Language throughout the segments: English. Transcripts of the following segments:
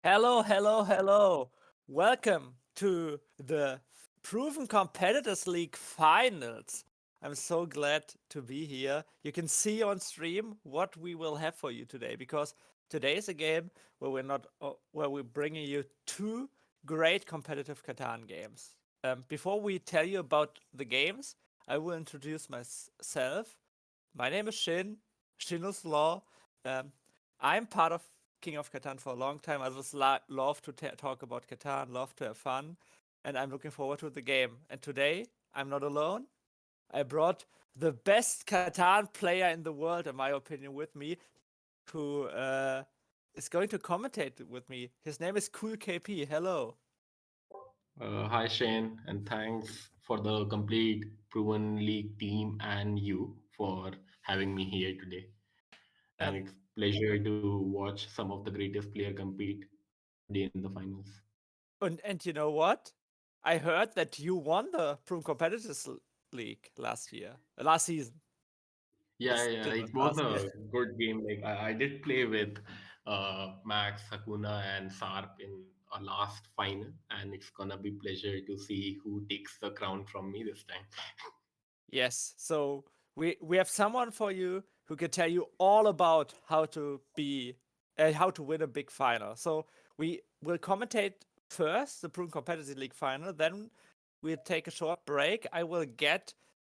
Hello, hello, hello. Welcome to the Proven Competitors League finals. I'm so glad to be here. You can see on stream what we will have for you today because today is a game where we're bringing you two great competitive Catan games. Before we tell you about the games, I will introduce myself. My name is Shinus Law. Um, I'm part of King of Catan for a long time. I just love to talk about Catan, love to have fun, and I'm looking forward to the game. And today, I'm not alone. I brought the best Catan player in the world, in my opinion, with me, who is going to commentate with me. His name is Cool KP. Hello. Hi Shane, and thanks for the complete Proven League team and you for having me here today. And And it's pleasure to watch some of the greatest player compete today in the finals. and you know what? I heard that you won the Proven Competitors League last season. Yeah, Yes, yeah, it was it was last year. a good game. Like I did play with Max, Hakuna, and Sarp in our last final, and it's gonna be pleasure to see who takes the crown from me this time. Yes. So we have someone for you who can tell you all about how to win a big final. So we will commentate first the Proven Competitive League final, then we'll take a short break. I will get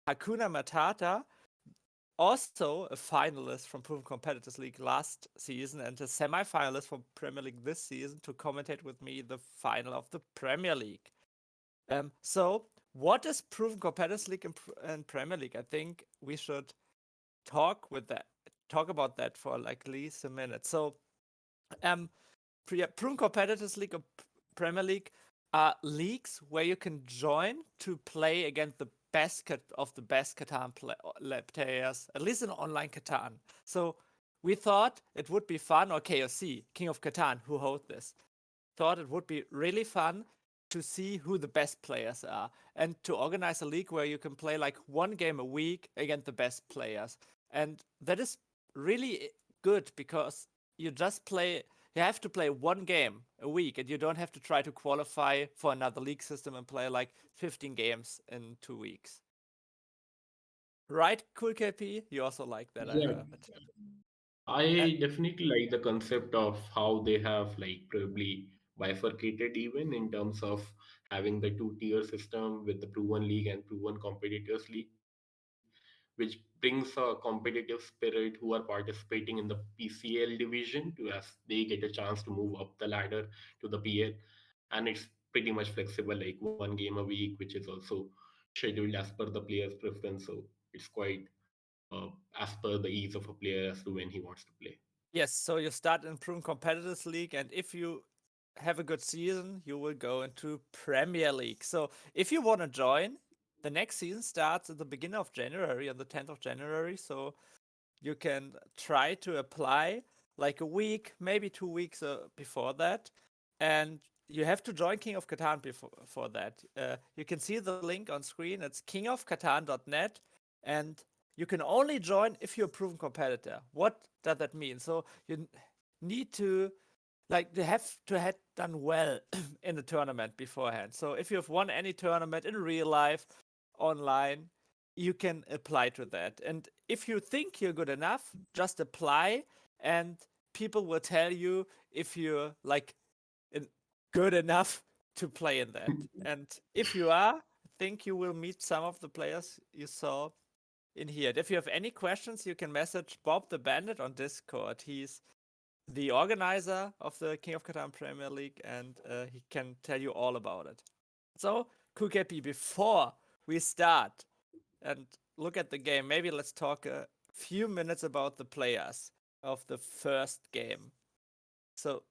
Hakuna Matata, also a finalist from Proven Competitors League last season and a semi-finalist from Premier League this season, to commentate with me the final of the Premier League. So what is Proven Competitors League and Premier League? I think we should talk with that, talk about that for like at least a minute. So, um, Proven Competitors League or Premier League are leagues where you can join to play against the of the best Catan players, at least in online Catan. So we thought it would be fun, or KOC, King of Catan, who hold this, thought it would be really fun to see who the best players are and to organize a league where you can play like one game a week against the best players. And that is really good because you just play, you have to play one game a week and you don't have to try to qualify for another league system and play like 15 games in 2 weeks. Right, Cool KP? You also like that, I Yeah, heard. And I definitely like the concept of how they have like probably bifurcated even in terms of having the two-tier system with the proven league and proven competitors league, which brings a competitive spirit who are participating in the PCL division to as they get a chance to move up the ladder to the PL. And it's pretty much flexible, like one game a week, which is also scheduled as per the player's preference. So it's quite as per the ease of a player as to when he wants to play. yes, so you start in Proven Competitors League, and if you have a good season, you will go into Premier League. So if you want to join, the next season starts at the beginning of January, on the 10th of January. So you can try to apply like a week, maybe 2 weeks before that. And you have to join King of Catan before that. You can see the link on screen. It's kingofcatan.net. And you can only join if you're a proven competitor. What does that mean? So you need to, like, they have to have done well in the tournament beforehand. So if you have won any tournament in real life, online, you can apply to that. And if you think you're good enough, just apply, and people will tell you if you're like good enough to play in that. And if you are, I think you will meet some of the players you saw in here. And if you have any questions, you can message Bob the Bandit on Discord. He's the organizer of the King of Catan Premier League, and he can tell you all about it. So, Kukepi, before we start and look at the game, maybe let's talk a few minutes about the players of the first game. So,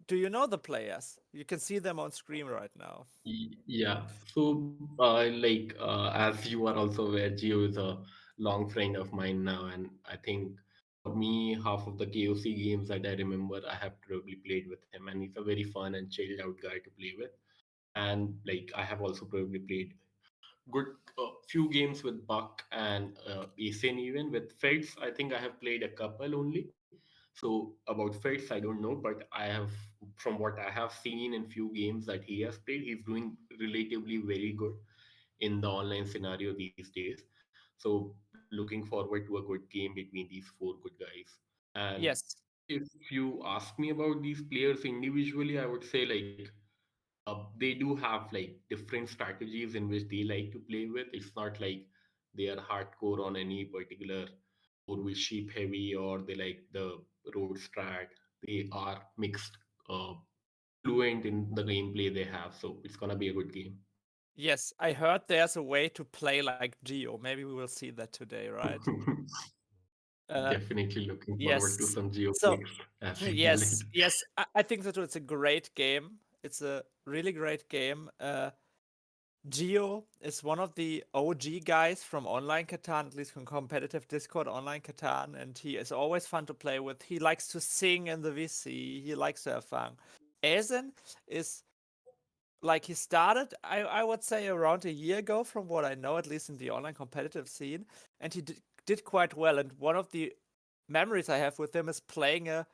do you know the players? You can see them on screen right now. Yeah. So, as you are also aware, Geo is a long friend of mine now, and I think for me, half of the KOC games that I remember, I have probably played with him, and he's a very fun and chilled out guy to play with. And like, I have also probably played good few games with Buck and Aesin even with Feds. I think I have played a couple only. So about Feds, I don't know, but I have from what I have seen in few games that he has played, he's doing relatively very good in the online scenario these days. So looking forward to a good game between these four good guys. And Yes. if you ask me about these players individually, I would say like they do have like different strategies in which they like to play with. It's not like they are hardcore on any particular or with sheep heavy or they like the road strat. They are mixed, uh, fluent in the gameplay they have. So it's gonna be a good game. Yes, I heard there's a way to play like Geo. Maybe we will see that today, right? Uh, Definitely looking forward to yes. some geo So, picks as you tell it. yes, yes, I think that it's a great game. It's a really great game. Geo is one of the OG guys from online Catan, at least from competitive Discord online Catan, and he is always fun to play with. He likes to sing in the VC. He likes to have fun. Aesin is like he started, I would say around a year ago, from what I know, at least in the online competitive scene, and he did quite well. And one of the memories I have with him is playing a, I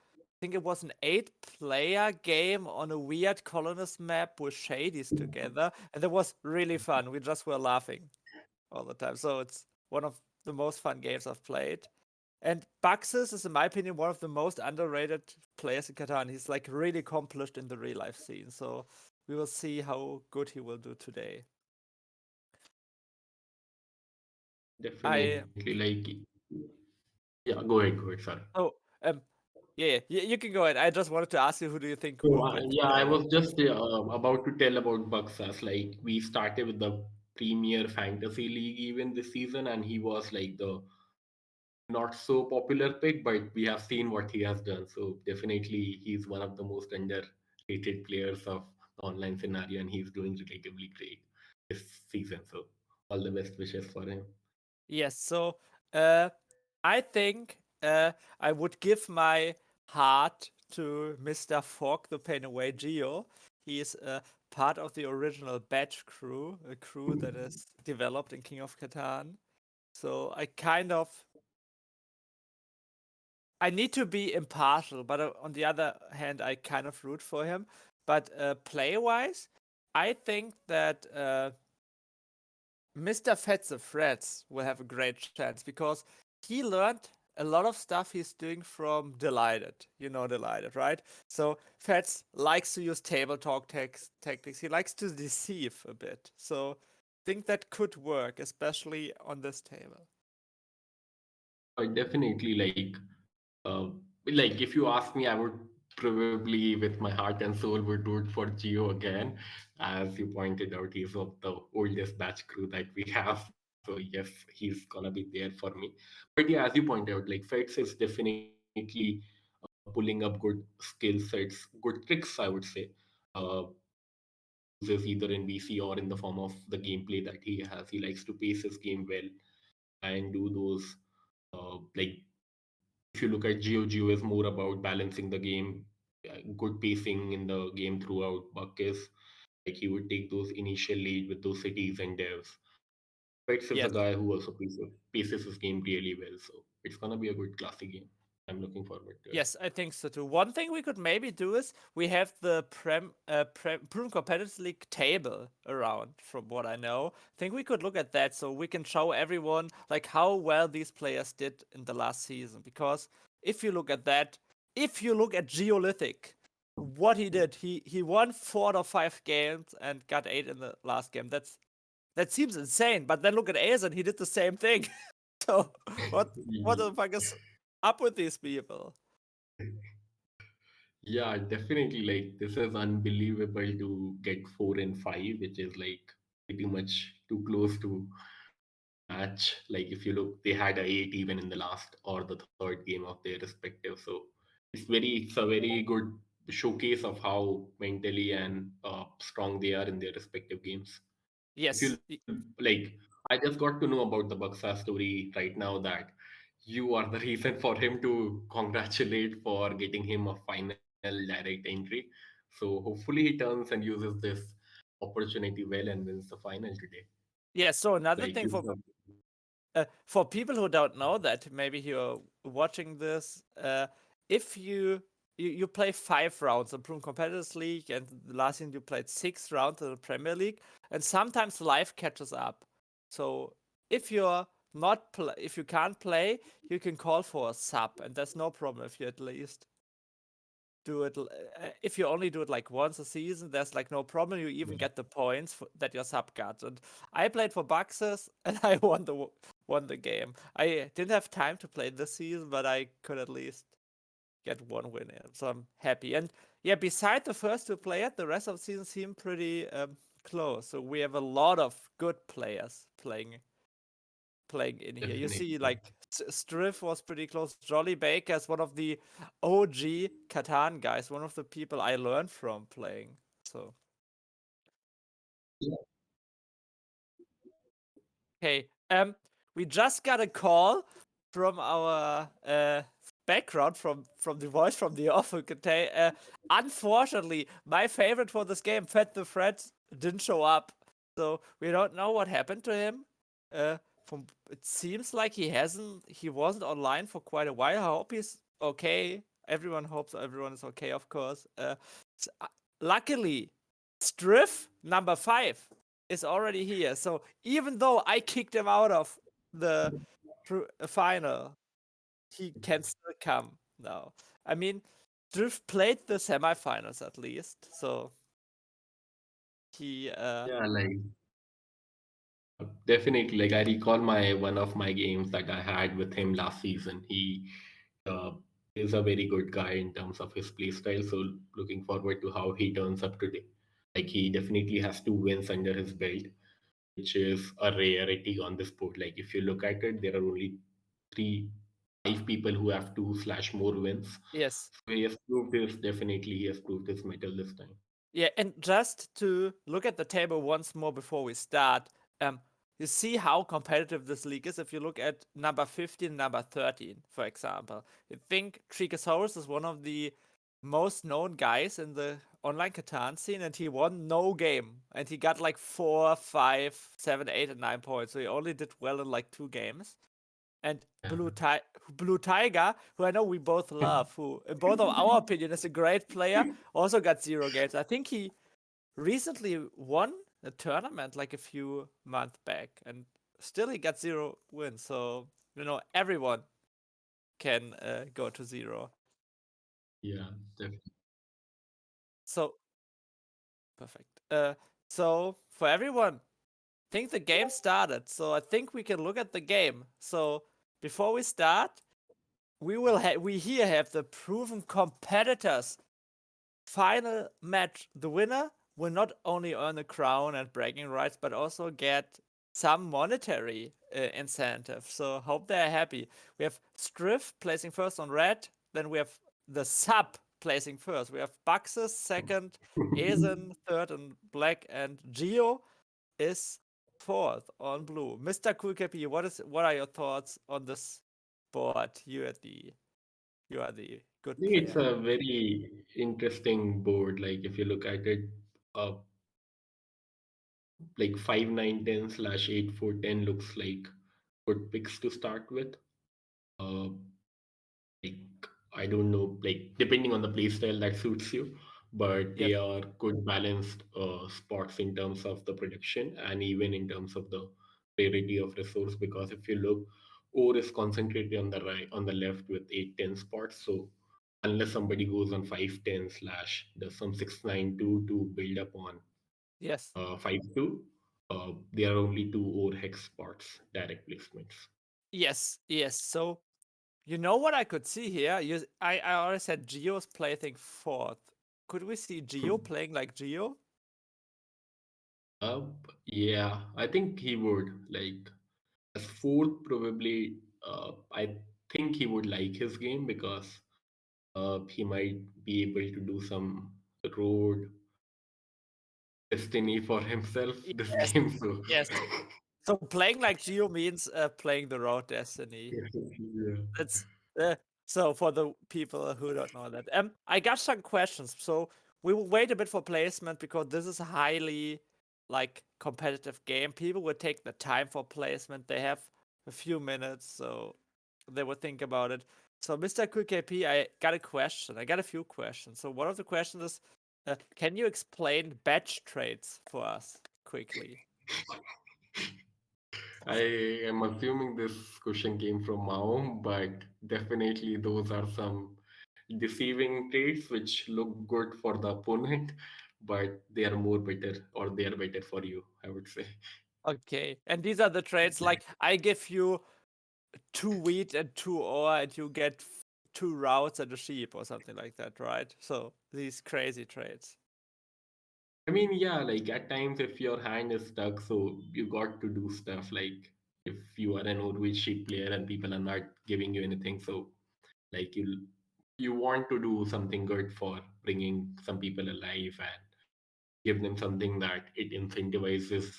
think it was an 8-player game on a weird colonist map with shadies together, and it was really fun. We just were laughing all the time. So it's one of the most fun games I've played. And Bucksas is, in my opinion, one of the most underrated players in Catan. He's like really accomplished in the real life scene. So we will see how good he will do today. I Definitely like yeah, go ahead, sorry. oh yeah, you can go ahead. I just wanted to ask you, who do you think So will win yeah, I today? was just about to tell about Bucksas. Like we started with the Premier Fantasy League even this season, and he was like the not so popular pick, but we have seen what he has done. So definitely, he's one of the most underrated players of the online scenario, and he's doing relatively great this season. So all the best wishes for him. Yes, so uh I think I would give my heart to Mr. Fogg the Pain Away Geo. He is part of the original Batch crew, a crew that is developed in King of Catan. So I need to be impartial, but on the other hand, I kind of root for him. But play wise, I think that Mr. Fetzer Freds will have a great chance because he learned a lot of stuff he's doing from Delighted. You know Delighted, right? So Fetz likes to use table talk tactics. He likes to deceive a bit. So I think that could work, especially on this table. Definitely, uh, like if you ask me, I would probably, with my heart and soul, would root for Geo again. As you pointed out, he's of the oldest batch crew that we have. So yes, he's gonna be there for me. But yeah, as you point out, like Feds is definitely pulling up good skill sets, good tricks, I would say. Uh, uses either in VC or in the form of the gameplay that he has. He likes to pace his game well and do those like if you look at Geo is more about balancing the game, good pacing in the game throughout. Buckis, like he would take those initial lead with those cities and devs. Fetch is a Yes. guy who also paces his game really well, so it's gonna be a good classic game. I'm looking forward to it. Yes, I think so too. One thing we could maybe do is we have the Prem Competitive League table around, from what I know. I think we could look at that so we can show everyone like how well these players did in the last season. Because if you look at that, if you look at Geolithic, what he did, he won 4 or 5 games and got 8 in the last game. That seems insane. But then look at Aesin, he did the same thing. So what the fuck is up with these people? Yeah, definitely. Like this is unbelievable to get 4 and 5, which is like pretty much too close to match. Like if you look, they had a 8 even in the last or the third game of their respective. So it's a very good showcase of how mentally and strong they are in their respective games. If Yes. you like, I just got to know about the Bucksas story right now that you are the reason for him to congratulate for getting him a final direct entry. So hopefully he turns and uses this opportunity well and wins the final today. Yeah, so another Like thing you have, for people who don't know that, maybe you're watching this, if you you play 5 rounds in Pro Competitors League, and the last season you played 6 rounds in the Premier League, and sometimes life catches up. So if you're not if you can't play, you can call for a sub, and there's no problem if you at least do it. If you only do it like once a season, there's like no problem. You even Yeah, get the points that your sub got. And I played for Bucksas, and I won the game. I didn't have time to play this season, but I could at least get one win in. So I'm happy. And yeah, beside the first two players, the rest of the season seemed pretty close. So we have a lot of good players playing in here. You see, definitely. like Strif was pretty close. Jolly Baker is one of the OG Catan guys, one of the people I learned from playing. So Yeah, okay, we just got a call from our background from the voice from the office. Unfortunately, my favorite for this game, Fed the Fred, didn't show up, so we don't know what happened to him. Uh, from it seems like he wasn't online for quite a while. I hope he's okay. Everyone hopes everyone is okay, of course. Luckily, Strif number 5 is already here. So even though I kicked him out of the final, he can still come now. I mean, Drift played the semifinals at least, so he yeah, like definitely. Like I recall my one of my games that I had with him last season. He uh, is a very good guy in terms of his play style. So looking forward to how he turns up today. Like he definitely has 2 wins under his belt, which is a rarity on this board. Like if you look at it, there are only three, 5 people who have 2/ more wins. yes. So he has proved his definitely he has proved his metal this time. Yeah, and just to look at the table once more before we start, um, you see how competitive this league is. If you look at number 15, number 13, for example, you think Trigosaurus is one of the most known guys in the online Catan scene, and he won no game, and he got like 4, 5, 7, 8, and 9 points. So he only did well in like 2 games. And Yeah. Blue Tiger, who I know we both love, who in both of our opinion is a great player, also got 0 games. I think he recently won a tournament like a few months back, and still he got 0 wins. So everyone can go to 0. Yeah, definitely. So perfect. So for everyone, I think the game started. So I think we can look at the game. So before we start, we here have the proven competitors final match. The winner will not only earn a crown and bragging rights, but also get some monetary incentive. So hope they're happy. We have Strif placing first on red. Then we have the sub placing first. We have Bucksas second, Aesin third on black, and Geo is fourth on blue. Mr. Coolcappy, what are your thoughts on this board? You are the I good think it's player. a very interesting board. Like if you look at it, uh, like 5 9 10/8 4 10 looks like good picks to start with. Uh, like I don't know, like depending on the play style that suits you, but Yes, they are good balanced spots in terms of the production and even in terms of the rarity of resource. Because if you look, ore is concentrated on the right, on the left with 8 10 spots. So unless somebody goes on 5 10 slash does some 6 9 2 to build up on yes. 5 2, there are only two ore hex spots, direct placements. Yes, yes. So you know what I could see here? I already said Geo's playing fourth. Could we see Geo playing like Geo? Uh, yeah, I think he would like as fourth probably. I think he would like his game because he might be able to do some road destiny for himself this Yes, game. So yes. So playing like Geo means playing the Road Destiny. yeah, That's uh, so for the people who don't know that. I got some questions. So we will wait a bit for placement because this is a highly like competitive game. People would take the time for placement. They have a few minutes, so they would think about it. So, Mr. KP, I got a question. I got a few questions. So, one of the questions is, can you explain batch trades for us quickly? I am assuming this question came from Mao, but definitely those are some deceiving traits which look good for the opponent, but they are more better or they are better for you, I would say. Okay. And these are the trades like I give you two wheat and two ore, and you get two routes and a sheep or something like that, right? So, these crazy trades. I mean, yeah, like at times if your hand is stuck, so you got to do stuff like if you are an overweight sheep player and people are not giving you anything, so like you want to do something good for bringing some people alive and give them something that it incentivizes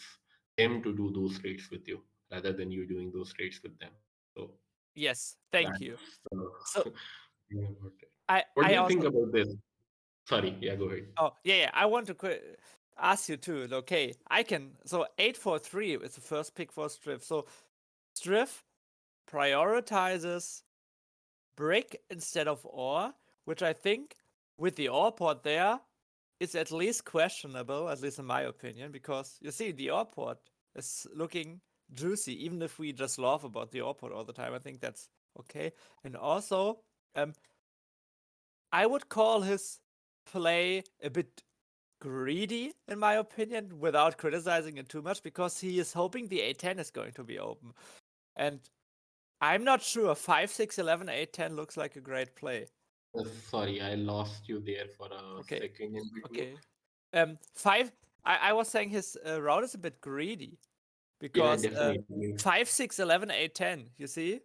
them to do those trades with you rather than you doing those trades with them. So Yes, thank you. that's So, thing about it. I What do I you think also about this? Sorry, yeah, go ahead. Oh, yeah, yeah. I want to ask you too. Okay, I can. So 843 is the first pick for Strif. So Strif prioritizes brick instead of ore, which I think with the ore port there is at least questionable, at least in my opinion, because you see the ore port is looking juicy, even if we just laugh about the ore port all the time. I think that's okay. And also, um, I would call his play a bit greedy, in my opinion, without criticizing it too much, because he is hoping the A10 is going to be open. And I'm not sure. 5, 6, 11, 8, 10 looks like a great play. Sorry, I lost you there for a Okay. second in between. Okay. 5, I was saying his route is a bit greedy Yeah, because definitely. 5, 6, 11, 8, 10. You see? Yeah.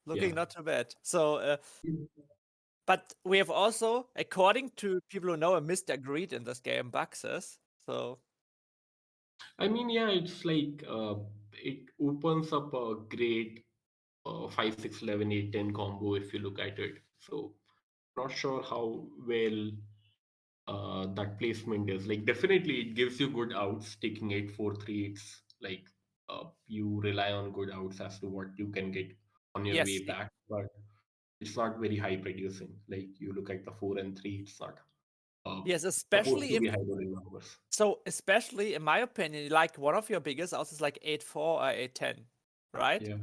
Looking not too bad. So, but we have also, according to people who know, a Mr. Greed in this game, Bucksas. So, I mean, yeah, it's like it opens up a great 5, 6, 11, 8, 10 combo if you look at it. So, not sure how well that placement is. Like, definitely it gives you good outs. Taking 8, 4, 3, it's like you rely on good outs as to what you can get on your way yes, back, but it's not very high producing. Like, you look at the 4 and 3, it's not uh, yes, supposed especially to if be high rolling numbers. so, especially in my opinion, like one of your biggest outs is like 8-4 or 8-10, right? Yeah,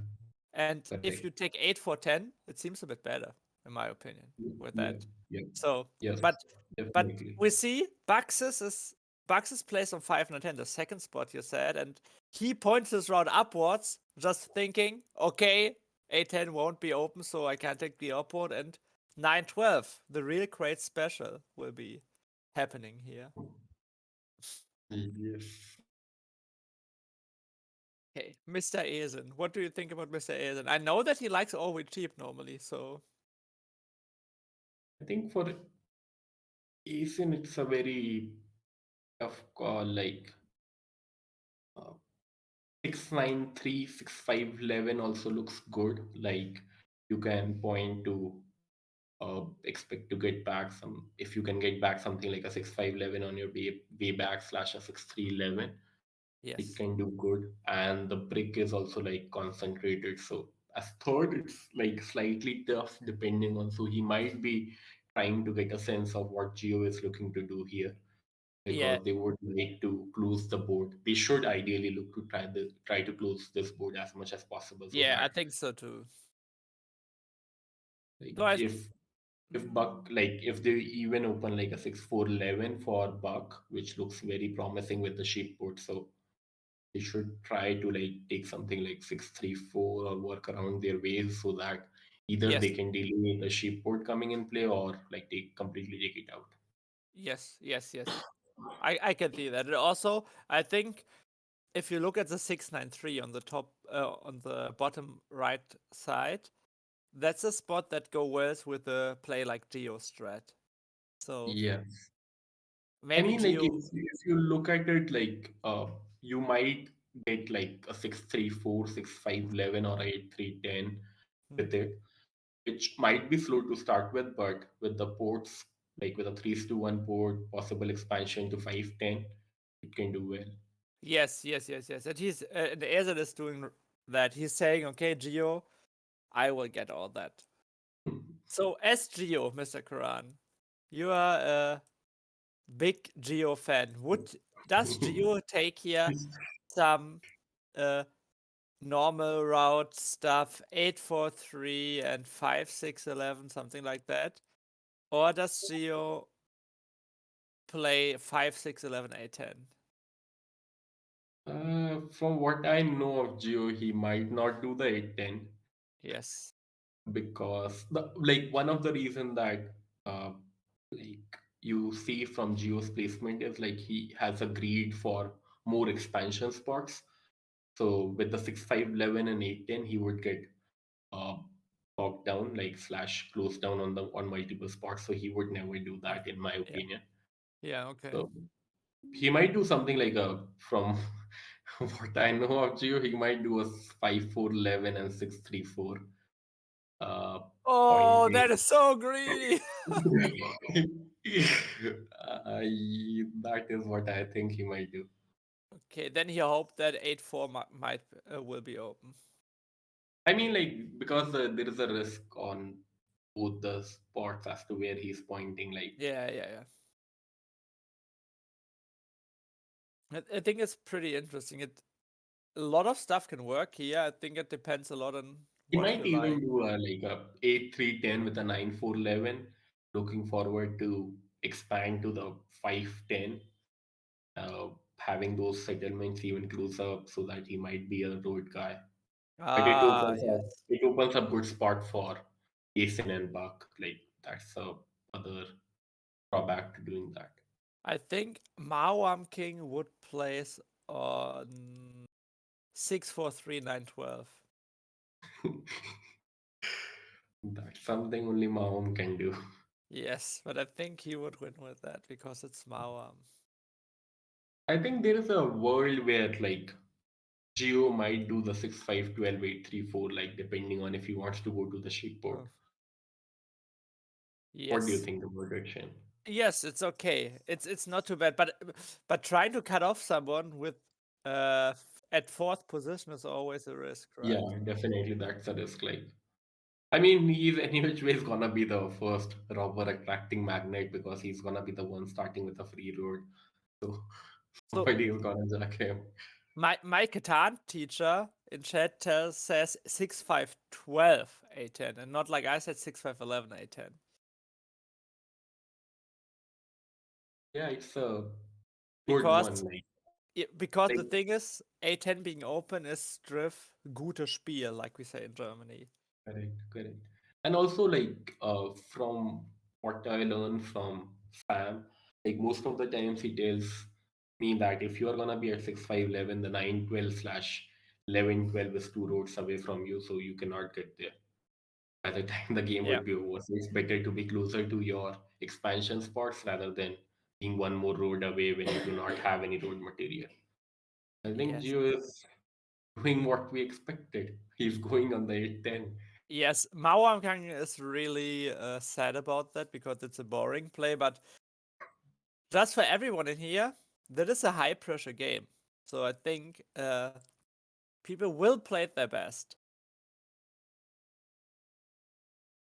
And if correct. you take 8-4-10, it seems a bit better, in my opinion, with Yeah, that. yeah, So, yes, but but definitely. we see Bux's placed on 5 and 10, the second spot you said, and he points his route upwards, just thinking, okay, 8-10 won't be open, so I can't take the upward, and 9-12, the real great special will be happening here. Yes. Okay, Mr. Aesin. What do you think about Mr. Aesin? I know that he likes always cheap normally, so I think for Aesin, it's a very tough call. Like uh, 693, 6511 also looks good. Like you can point to expect to get back some, if you can get back something like a 6511 on your way back slash a 6311, it yes. can do good. And the brick is also like concentrated. So as third, it's like slightly tough depending on. So he might be trying to get a sense of what Geo is looking to do here Yeah, because they would like to close the board. They should ideally look to try to close this board as much as possible so yeah, I that think so too. like No, I if Buck like if they even open like a 6-4-11 for Buck, which looks very promising with the sheep board, so they should try to like take something like 6-3-4 or work around their ways so that either they yes, can delay the sheep board coming in play or like completely take it out. yes, yes, yes. I can see that. And also, I think if you look at the 693 on the top, on the bottom right side, that's a spot that go well with a play like Geo strat. So Yeah. I maybe mean, like Geo, if you look at it, like you might get like a 6-3-4, 6-5-11, or 8-3-10 hmm, with it, which might be slow to start with, but with the ports, like with a 3-1 port, possible expansion to 5-10, it can do well. yes, yes, yes, yes. And and Ezel is doing that. He's saying, okay, Geo, I will get all that. So as Geo, Mr. Karan, you are a big Geo fan. Does Geo take here some uh normal route stuff, 8-4-3 and 5-6-11, something like that? Or does Geo play 5-6-11 A10? From what I know of Geo, he might not do the 810 Yes. because like one of the reason that like you see from Geo's placement is like he has a greed for more expansion spots. So with the 6-5-11 and 810, he would get uh, bogged down, like slash closed down on multiple spots. So he would never do Oh, that, in my yeah. opinion. Yeah, okay. So he might do something like a from what I know of Geo, he might do a 5-4-11 and 6-3-4 Oh, pointing. that is so greedy. That is what I think he might do. Okay, then he hoped that 8-4 might will be open. I mean, like, because there is a risk on both the spots as to where he's pointing. Like, Yeah, yeah, yeah. I think it's pretty interesting. A lot of stuff can work here. I think it depends a lot on he what might you even like. do a 8-3-10 with a 9-4-11. Looking forward to expand to the 5-10, having those settlements even closer up so that he might be a road guy. But Ah, yes. it opens up good spot for Aesin and Buck. Like that's a other drawback to doing that. I think Mawam King would place on 6-4-3-9-12. That's something only Mahom can do. Yes, but I think he would win with that because it's Mawam. I think there is a world where like Geo might do the 6-5-12-8-3-4, like depending on if he wants to go to the shipboard. Oh. What do you Yes. think about it, Shen? Yes, it's okay. It's not too bad, but trying to cut off someone with at fourth position is always a risk, Yeah, right? definitely that's a risk. Like, I mean, he's any which way is gonna be the first robber attracting magnet because he's gonna be the one starting with a free road. So So somebody is gonna jack him. my Catan teacher in chat says 6-5-12 A10 and not like I said 6-5-11 A10. Yeah, it's a good one. Because because Like the thing is A10 being open is Strif gutes Spiel, like we say in Germany. correct, correct. And also like from what I learned from Sam, like most of the times he tells me that if you are gonna be at 6-5-11, the 9-12 slash 11-12 is two roads away from you, so you cannot get there by the time the game Yeah. would be over. So it's better to be closer to your expansion spots rather than being one more road away when you do not have any road material. I think Yes. Gio is doing what we expected. He's going on the 8-10. Yes, Mauergang is really sad about that because it's a boring play, but just for everyone in here, that is a high pressure game. So I think people will play it their best.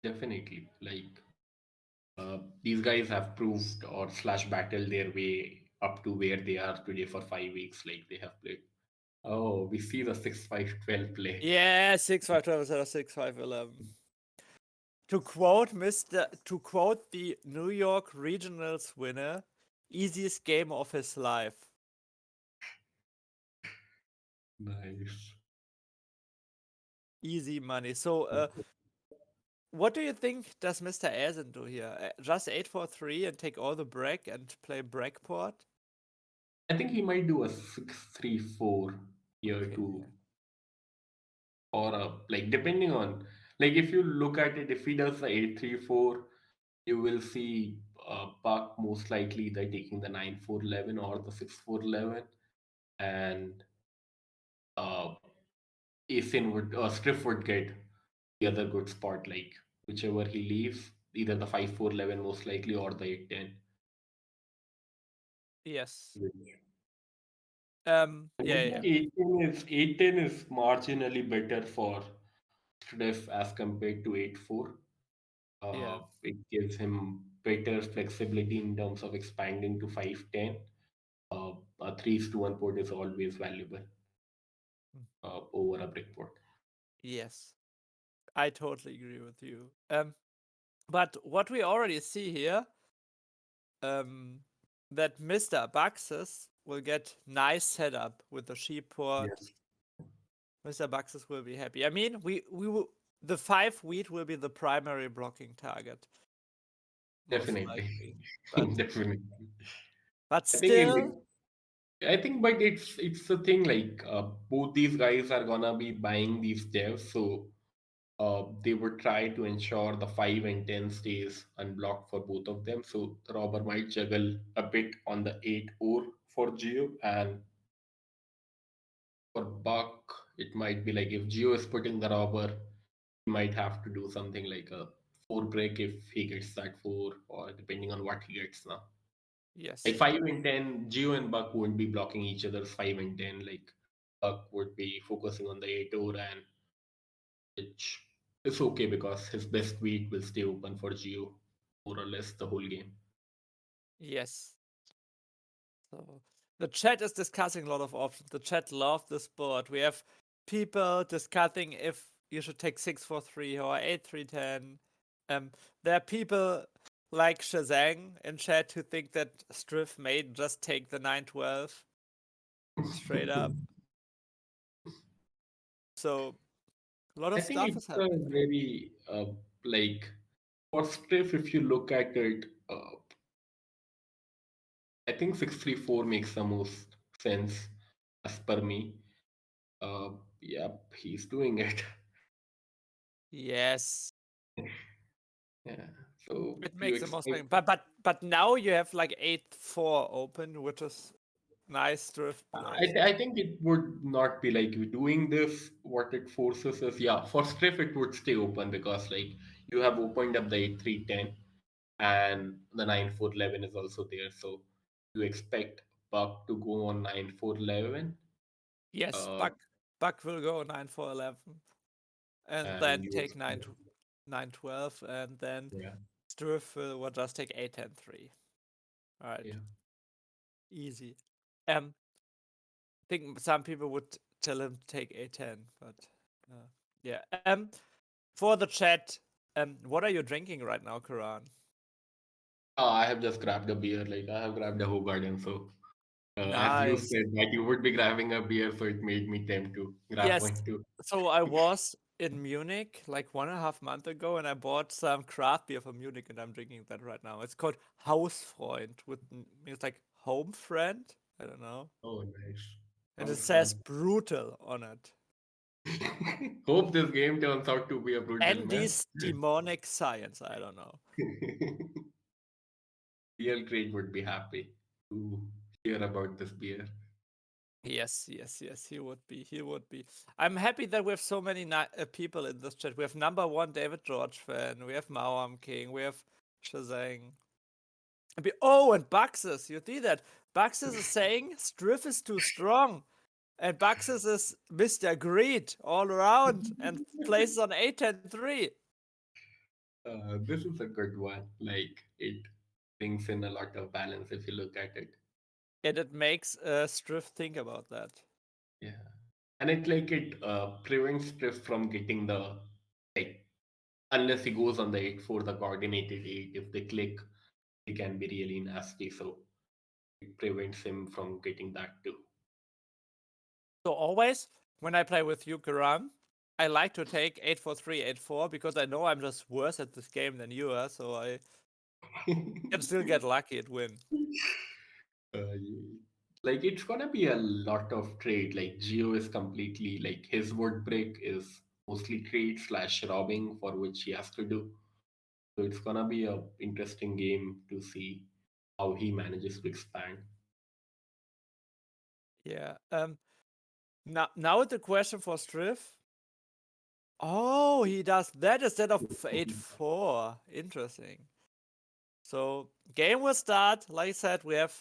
Definitely. Like these guys have proved or slash battled their way up to where they are today for 5 weeks. Like they have played. Oh, we see the 6-5-12 play. Yeah, 6-5-12 instead of 6-5-11. To quote the New York Regionals winner, easiest game of his life. Nice. Easy money. So what do you think does Mr. Aesin do here? Just 8-4-3 and take all the break and play breakport? I think he might do a 6-3-4 here Okay. too, or like depending on like if you look at it, if he does the 8-3-4, you will see Buck most likely either taking the 9-4-11 or the 6-4-11, and uh, Asin would Striff would get the other good spot, like whichever he leaves, either the 5-4-11 most likely or the 8-10. Yes. Which I Yeah, would yeah. say 8-10 is marginally better for Striff as compared to 8-4. Yeah. It gives him better flexibility in terms of expanding to 510. A 3:1 port is always valuable Mm. over a brick port. Yes, I totally agree with you. But what we already see here, um, that Mr. Bucksas will get nice setup with the sheep port. Yes, Mr. Bucksas will be happy. I mean, we will, the 5 wheat will be the primary blocking target, most definitely. likely. But Definitely. but I think still, I think, but it's the thing like both these guys are gonna be buying these devs, so they would try to ensure the 5 and 10 stays unblocked for both of them. So the robber might juggle a bit on the 8 or for Geo, and for Buck, it might be like if Geo is putting the robber, he might have to do something like a 4 break if he gets that 4, or depending on what he gets now. Like yes, 5 and 10, Geo and Buck won't be blocking each other's 5 and 10. Like Buck would be focusing on the 8 or, and which is okay because his best week will stay open for Geo more or less the whole game. yes. So the chat is discussing a lot of options. The chat love this board. We have people discussing if you should take 6-4-3 or 8-3-10. There are people like Shazang in chat who think that Strif may just take the 9-12 straight up. So a lot I of think stuff is it's a happening there. very like for Striff, if you look at it, I think 634 makes the most sense as per me. Yep, he's doing it. Yes, Yeah. So it you makes the most expect sense. But now you have like 8-4 open, which is nice Strif plays. I think it would not be like you doing this. What it forces is, yeah, for Striff it would stay open because like you have opened up the 8-3-10 and the 9-4-11 is also there. So you expect Buck to go on 9-4-11, Yes, uh, Buck will go 9-4-11, and and then you take expect, 9-12, and then yeah, Struf will just take 8-10-3. All right, yeah. easy. I think some people would tell him to take 8-10, but yeah. For the chat, what are you drinking right now, Karan? I have just grabbed a beer. Like I have grabbed a whole garden. So as you Nice. said that you would be grabbing a beer, so it made me tempt to grab Yes. one too. So I was in Munich like 1.5 months ago, and I bought some craft beer from Munich, and I'm drinking that right now. It's called Hausfreund, with means like home friend. I don't know, Oh, nice. and it Sounds says fun. brutal on it. Hope this game turns out to be a brutal And man. this demonic science. I don't know. Real trade would be happy to hear about this beer. Yes, yes, yes. He would be. He would be. I'm happy that we have so many people in this chat. We have number one David George fan. We have Mawam King. We have Shazang. Oh, and Bucksas. You see that? Bucksas is saying Striff is too strong. And Bucksas is Mr. Greed all around and plays on 8-10-3. This is a good one. Like it brings in a lot of balance if you look at it. And it makes Striff think about that. Yeah, and it prevents Triff from getting the like unless he goes on the 8-4, the coordinated 8. If they click, he can be really nasty. So it prevents him from getting that too. So always when I play with you, Karam, I like to take 8-4-3, 8-4 because I know I'm just worse at this game than you are, so I can still get lucky at win. Like it's gonna be a lot of trade. Like Geo is completely like his wood break is mostly trade slash robbing for which he has to do. So it's gonna be a interesting game to see how he manages to expand. Yeah. Now the question for Striff. Oh, he does that instead of 8-4. Interesting. So game will start. Like I said, we have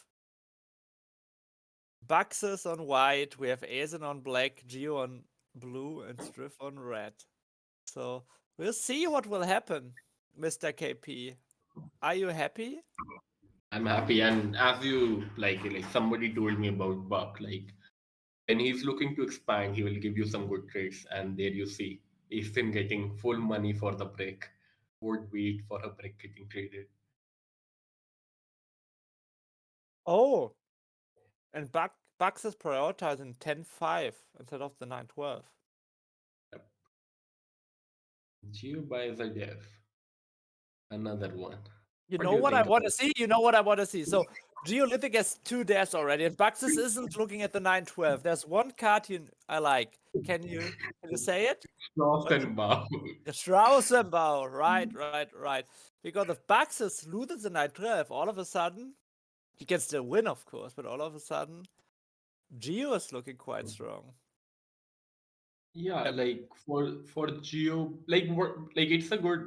Bucksas on white, we have Aesin on black, Geo on blue, and Striff on red. So we'll see what will happen. Mr. KP. Are you happy? I'm happy, and as you like somebody told me about Buck, like when he's looking to expand, he will give you some good trades, and there you see Aesin getting full money for the brick. Would wait for a brick getting traded. Oh, and Bucks is prioritizing 10-5 instead of the 9-12. Yep. Geo buys a dev, another one. You What know do you what I think want to about? see? You know what I want to see. So Geolithic has 2 devs already, and Buxus isn't looking at the 9-12. There's one card I like. Can you say it? Frost What's it? and Bow. The Strausenbau. Right. Because if Buxus loses the 9-12, all of a sudden he can still win, of course, but all of a sudden Geo is looking quite strong. Yeah, Um, like for Geo, like what, like it's a good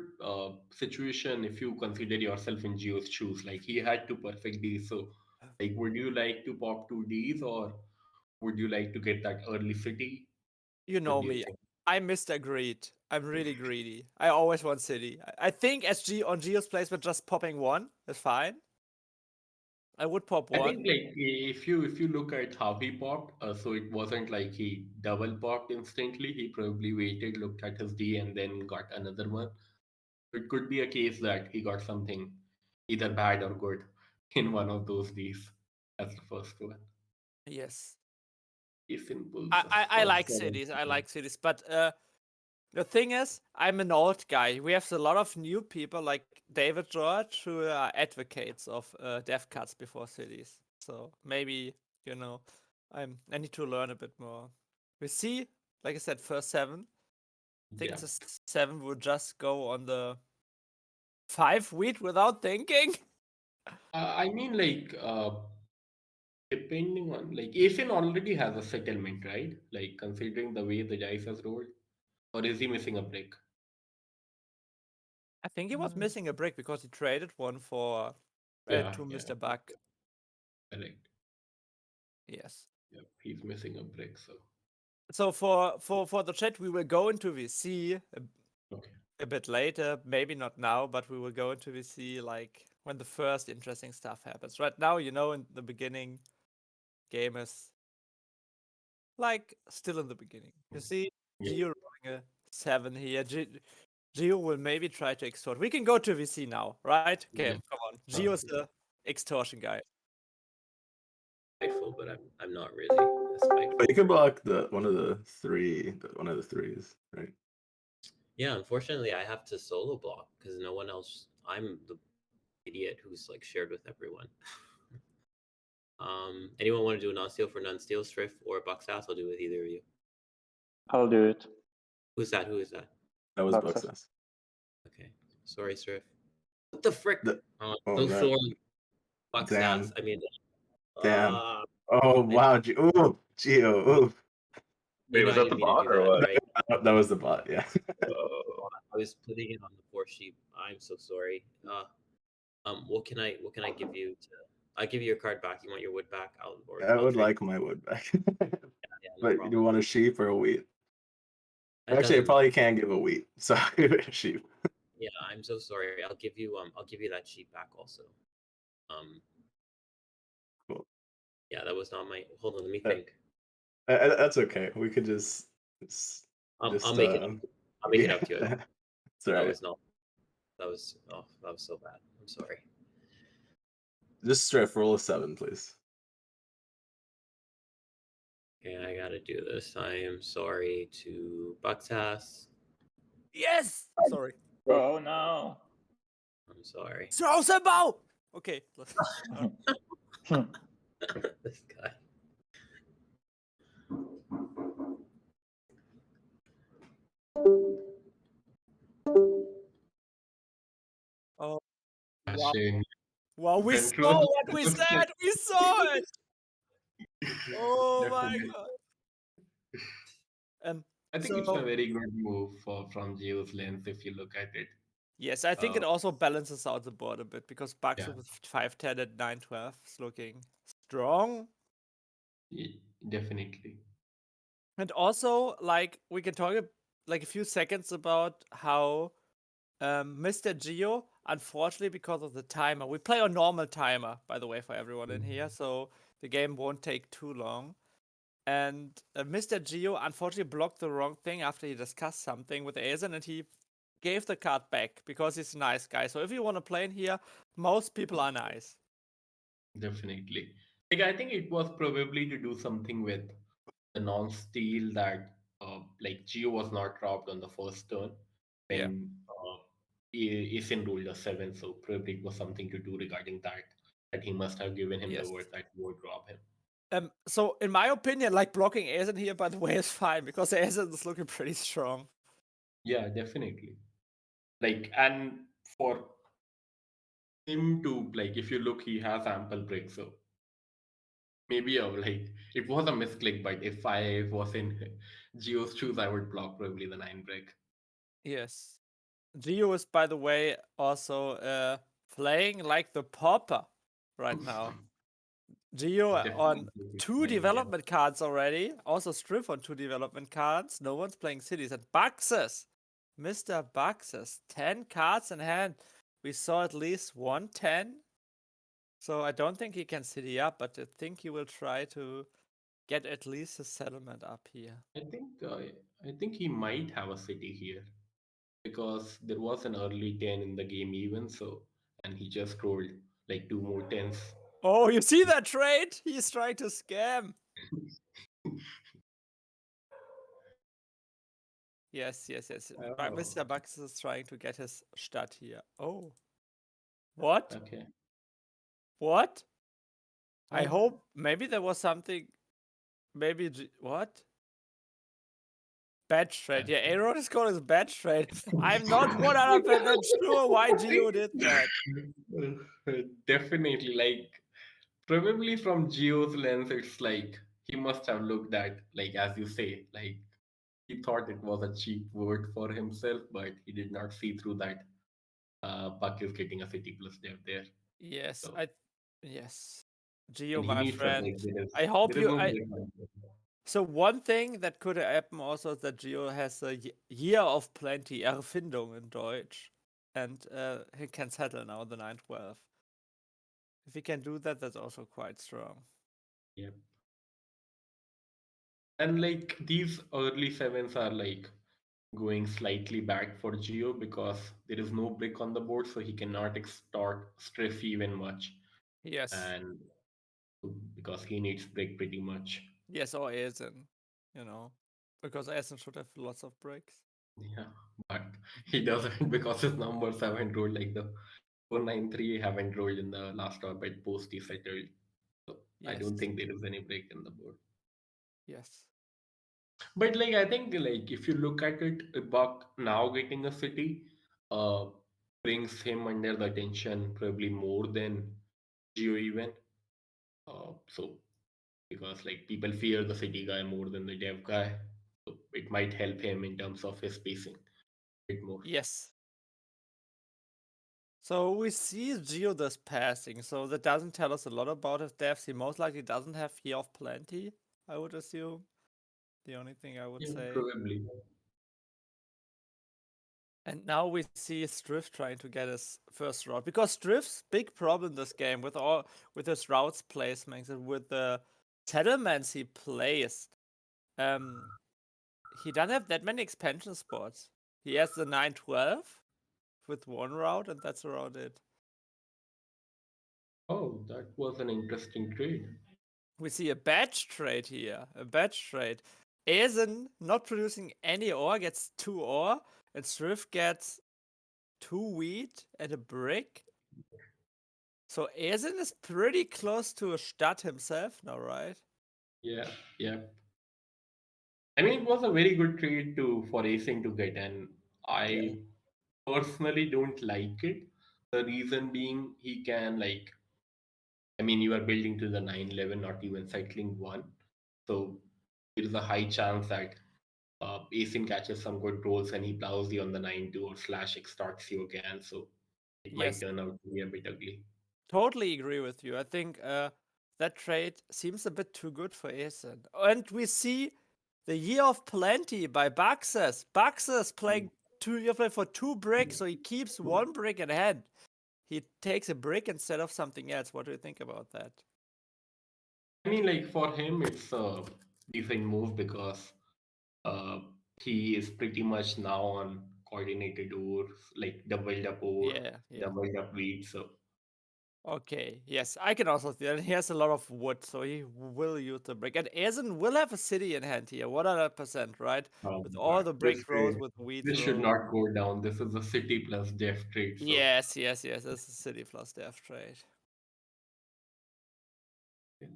situation if you consider yourself in Geo's shoes. Like he had to perfect these, so like would you like to pop 2Ds or would you like to get that early city? you What know do you me. think? I'm Mr. Greed. I'm really greedy. I always want City. I think SG on Geo's placement just popping one is fine. I would pop I think one. like if you look at how he popped, so it wasn't like he double popped instantly. He probably waited, looked at his D, and then got another one. It could be a case that he got something either bad or good in one of those Ds as the first one. Yes. If in I, Bullseye I, I for like seven. cities. I like cities. But the thing is, I'm an old guy. We have a lot of new people like David George who are advocates of dev cuts before cities. So maybe, you know, I need to learn a bit more. We see, like I said, first seven. I think Yeah. the seven would just go on the 5 wheat without thinking. I mean, like, depending on, like, Aesin already has a settlement, right? Like, considering the way the dice has rolled, or is he missing a break? I think he was missing a brick because he traded one for Yeah, to yeah, Mr. Buck. correct. Yes. Yep, he's missing a break, so So for the chat, we will go into VC okay. a bit later. Maybe not now, but we will go into VC like when the first interesting stuff happens. Right now, in the beginning, game is like still in the beginning. You see, Yeah, Geo rolling a 7 here. Geo will maybe try to extort. We can go to VC now, right? Okay, yeah. come on. Geo is Yeah. the extortion guy. Spiteful, but I'm not really a But you spiteful. can block one of the threes, right? Yeah, unfortunately, I have to solo block because no one else. I'm the idiot who's like shared with everyone. Anyone want to do non-steal for non-steal, Strif or Bucksas? I'll do with either of you. I'll do it. Who's that? Who is that? That was Bucksas. Bucksas. Okay, sorry, Strif. What the frick? The, Oh, oh so man, sorry, Bucksas. damn, I mean, damn. uh, Oh I did, wow, Gio, Gio. you Wait, know was I that didn't the mean to bot do or that, what? right? That was the bot. Yeah. I was putting it on the poor sheep. I'm so sorry. What can I give you to? I'll give you your card back. You want your wood back? I I'll would trade. like my wood back. Yeah, no But you problem. want a sheep or a wheat? It Actually, I doesn't. probably can't give a wheat, so I'll give it a sheep. Yeah, I'm so sorry. I'll give you that sheep back also. Um, Cool. yeah, that was not my. Hold on, let me Uh, think. That's okay. We could just, I'll just make it up. I'll make it yeah, up to it. it's all That right. was not. That was so bad. I'm sorry. Just strip roll a 7, please. Okay, I gotta do this. I am sorry to Bucksas. Yes. Sorry. Oh no. I'm sorry. Strausenbau. Okay. This guy. Oh wow. Ashing. Wow, we Control. saw what we said. We saw it. Oh my Definitely. god. I think it's a So very good move from Geo's lens if you look at it. yes, I think Uh, it also balances out the board a bit because Bucks yeah, with 5-10 and 9-12 is looking strong. definitely. And also, like, we can talk like a few seconds about how Mr. Geo, unfortunately, because of the timer, we play on normal timer, by the way, for everyone in here, so the game won't take too long. And Mr. Geo unfortunately blocked the wrong thing after he discussed something with Aesin, and he gave the card back because he's a nice guy. So if you want to play in here, most people are nice. Definitely. Like I think it was probably to do something with the non-steal that like Geo was not robbed on the first turn Yeah. when Aesin rolled a 7, so probably it was something to do regarding that, that he must have given him the Yes. word that he would rob him. So in my opinion, like blocking Aesin here, by the way, is fine because Aesin is looking pretty strong. Yeah, definitely. Like, and for him to, like, if you look, he has ample break, so maybe like it was a misclick, but if I was in Geo's shoes, I would block probably the 9 break. Yes. Geo is, by the way, also playing like the popper right now. Geo on Definitely 2 playing, yeah. development cards already. Also Strif on 2 development cards. No one's playing cities. And Bucksas, Mr. Bucksas, 10 cards in hand. We saw at least 110. So I don't think he can city up, but I think he will try to get at least his settlement up here. I think he might have a city here because there was an early 10 in the game even so, and he just rolled like 2 more tens. Oh, you see that trade? He's trying to scam. Yes. But Oh, Mr. Bucksas is trying to get his stat here. Oh. What? okay. What? I Oh, hope maybe there was something. Maybe what? Badge trade. Yeah, okay. Aaron is calling it badge trade. I'm not 100% sure why Geo did that. Definitely, like probably from Geo's lens, it's like he must have looked at, like as you say, like he thought it was a cheap word for himself, but he did not see through that. Buck is getting a city plus dev there, Yes, so yes. Geo, and he my needs a friend. break. I hope There is you. no I break on him. So one thing that could happen also is that Geo has a year of plenty, Erfindung in Deutsch, and he can settle now the 912. If he can do that, that's also quite strong. Yeah. And like these early sevens are like going slightly back for Geo because there is no brick on the board, so he cannot extort Striff even much. Yes, And because he needs brick pretty much. yes, or Aesin, you know, because Aesin should have lots of breaks. Yeah. But he doesn't because his numbers haven't rolled like the 493 haven't rolled in the last orbit post he settled. So I Yes, don't think there is any break in the board. yes, But like I think like if you look at it, Buck now getting a city uh brings him under the attention probably more than Geo even. So because like people fear the city guy more than the dev guy. So it might help him in terms of his spacing a bit more. yes. So we see Geo does passing, so that doesn't tell us a lot about his devs. He most likely doesn't have Year of Plenty, I would assume. The only thing I would Yeah, say. probably. And now we see Strif trying to get his first route because Strif's big problem this game with his routes placements and with the settlements he placed. Um, he doesn't have that many expansion spots. He has the 912 with one route, and that's around it. Oh, that was an interesting trade. We see a badge trade here. A badge trade. Aesin not producing any ore gets 2 ore, and Strif gets 2 wheat and a brick. So Aesin is pretty close to a stud himself now, right? Yeah, yeah. I mean, it was a very good trade to for Aesin to get, and Yeah. I personally don't like it. The reason being, he can like, I mean, you are building to the 911, not even cycling one, so there is a high chance that Aesin catches some good rolls and he plows you on the 9-2 or slash extorts you again, so it might Yes, turn out to be a bit ugly. totally agree with you. I think that trade seems a bit too good for Aesin. And we see the Year of Plenty by Bucksas. Bucksas playing you play for 2 bricks, so he keeps 1 brick in hand. He takes a brick instead of something else. What do you think about that? I mean, like for him, it's a decent move because uh, he is pretty much now on coordinated ores, like doubled up ore, Yeah, yeah. doubled up wheat. So Okay, yes, I can also see that. He has a lot of wood, so he will use the brick. And Aesin will have a city in hand here, 100%, right? oh With my all God, the this brick rows, trade, with wheat this should row. not go down. This is a city plus def trade. So Yes, yes, yes. This is city plus death trade.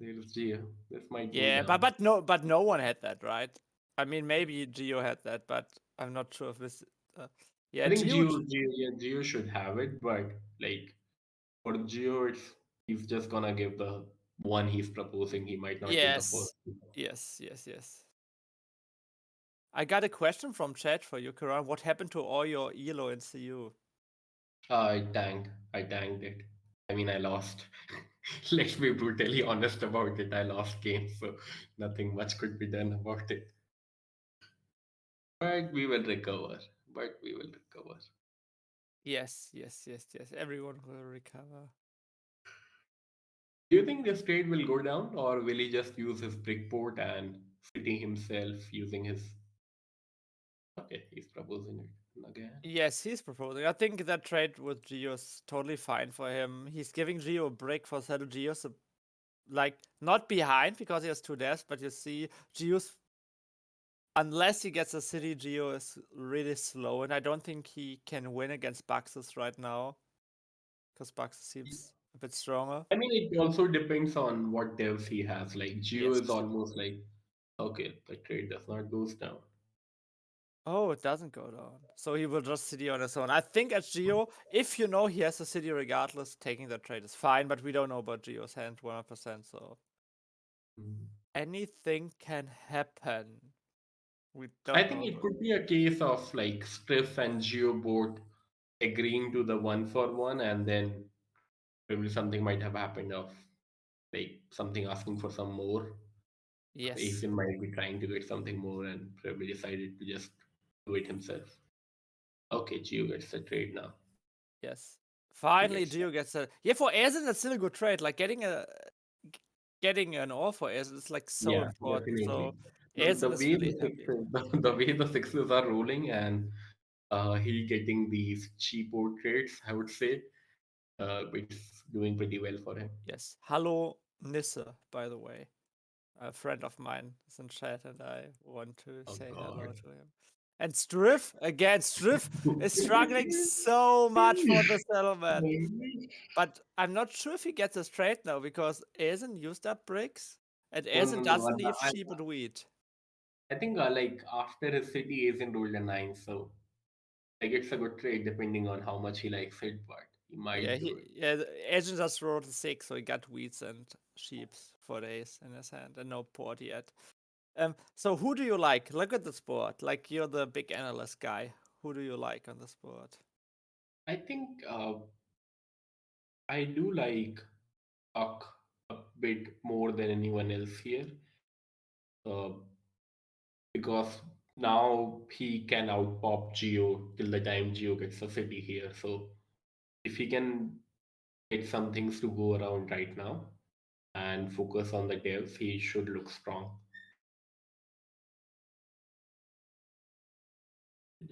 there's Geo. This might go Yeah, down. but no one had that, right? I mean, maybe Geo had that, but I'm not sure if this. Yeah, I think Geo. Geo should have it, but like for Geo, he's just gonna give the one he's proposing. He might not give the first. Yes, yes, yes, yes. I got a question from chat for you, Karan. What happened to all your ELO in CU? I tanked it. I mean, I lost. Let's be brutally honest about it. I lost games, so nothing much could be done about it. But we will recover. But we will recover. Yes, yes, yes, yes. Everyone will recover. Do you think this trade will go down, or will he just use his brickport and city himself using his? Okay, he's proposing it again. Yes, he's proposing. I think that trade with Geo is totally fine for him. He's giving Geo a break for Shadow Geo's like not behind because he has 2 deaths, but you see Geo's unless he gets a city, Geo is really slow, and I don't think he can win against Bucksas right now because Bucksas seems a bit stronger. I mean, it also depends on what devs he has. Like Geo Yes. is almost like, okay, the trade does not goes down. Oh, it doesn't go down. So he will just city on his own. I think at Geo, if you know he has a city regardless, taking that trade is fine, but we don't know about Geo's hand 100%, so Mm. anything can happen. We I don't think know. it could be a case of like Strif and Geo both agreeing to the one for one, and then maybe something might have happened of like something asking for some more. Yes, Aesin might be trying to get something more and probably decided to just do it himself. Okay, Geo gets the trade now. yes. He Finally, gets Geo gets a. Yeah, for Aesin, that's still a good trade. Like getting an all for Aesin is like so yeah, important. So definitely. The Aesin is way really the happy. sixes, the way the sixes are rolling and he getting these cheap trades, I would say, it's doing pretty well for him. Yes. Hello, Nisse, by the way. A friend of mine is in chat, and I want to Oh say hello God. to him. And Strif, again, Strif is struggling so much for the settlement. But I'm not sure if he gets this trade now because Aesin used up bricks and No, no, Aesin no. doesn't leave sheep and wheat. I think like after his city is enrolled a nine, so like it's a good trade depending on how much he likes it, but he Yeah, might do it. Aesin just rolled a 6, so he got wheats and sheeps for days in his hand and no port yet. So who do you like? Look at the board. Like you're the big analyst guy. Who do you like on this board? I think I do like Puck a bit more than anyone else here, uh, because now he can outpop Geo till the time Geo gets a city here. So if he can get some things to go around right now and focus on the devs, he should look strong.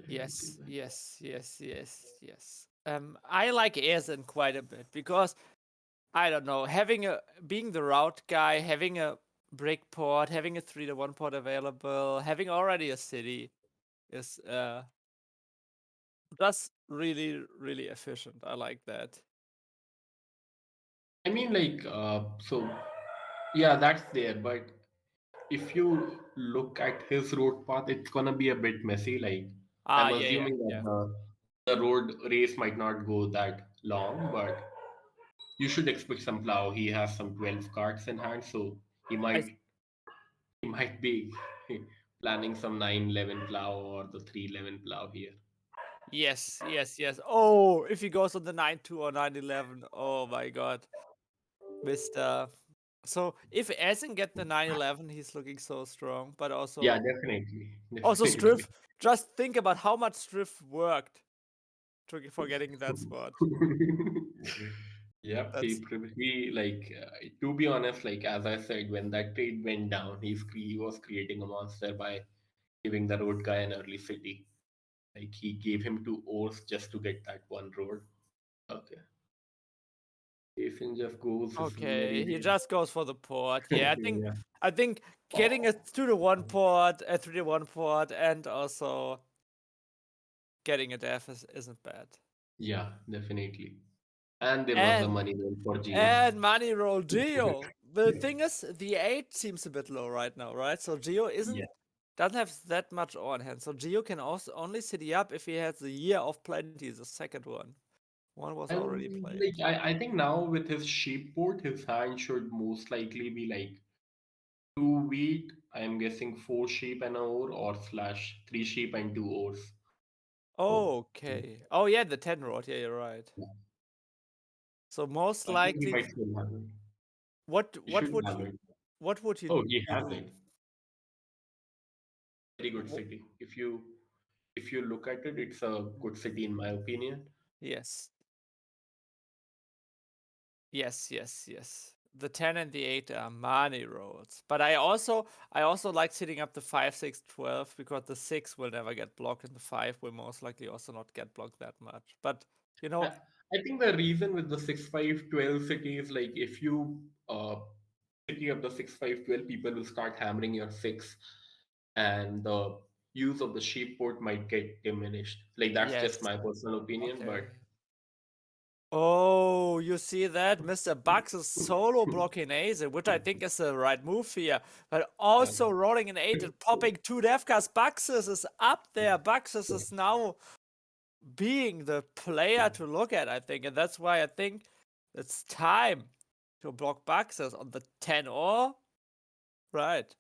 Yes, yes, yes, yes, yes. I like Aesin quite a bit because I don't know, being the route guy, having a brick port, having a 3-to-1 port available, having already a city is that's really, really efficient. I like that. I mean, like, so yeah, that's there, but if you look at his road path, it's gonna be a bit messy. Like, Ah, I'm yeah, yeah, assuming that yeah. the road race might not go that long, but you should expect some plow. He has some 12 cards in hand, so he I might he might be planning some 9-11 plow or the 3-11 plow here. yes, yes, yes. Oh, if he goes on the 9-2 or 9-11, oh my god. Mister. So if Aesin get the 911, he's looking so strong. But Yeah, also, definitely. also Definitely. Strif. Just think about how much Strif worked for getting that spot. Yep, That's he like to be honest, like as I said, when that trade went down, he was creating a monster by giving the road guy an early city. Like he gave him two ores just to get that one road. Okay, Aesin just goes his merry okay. He way. just goes for the port. Yeah, Yeah, I think getting a 2-1 port, a 3-1 port, and also getting a death isn't bad. yeah, definitely. And there was the And money roll for Geo. and money roll Geo. The thing is, the 8 seems a bit low right now, right? So Geo Yeah. doesn't have that much on hand. So Geo can also only city up if he has the Year of Plenty, the second one. One was already And played. like I think now with his sheep port, his hand should most likely be like two wheat. I am guessing four sheep and a ore, or slash three sheep and two ores. So Okay. Oh yeah, the 10 rod. Yeah, you're right. yeah, So most I think he likely, might still have it. what He what should would have you it. what would you Oh, he you has do? it. Very good Wh- city. If you look at it, it's a good city in my opinion. Yes, yes. The 10 and the 8 are money rolls. But I also like setting up the 5, 6, 12 because the 6 will never get blocked and the 5 will most likely also not get blocked that much. But you I, know, I think the reason with the 6-5-12 city is like if you city of the 6-5-12, people will start hammering your 6, and the use of the sheep port might get diminished. Like that's just yes. my personal opinion, but Okay. Oh, you see that? Mr. Bucks is solo blocking Aesin, which I think is the right move here. But yeah. also rolling an 8 and popping 2 Defcas. Bucksas is up there. Bucksas is now being the player to look at, I think. And that's why I think it's time to block Bucksas on the 10 or. Right.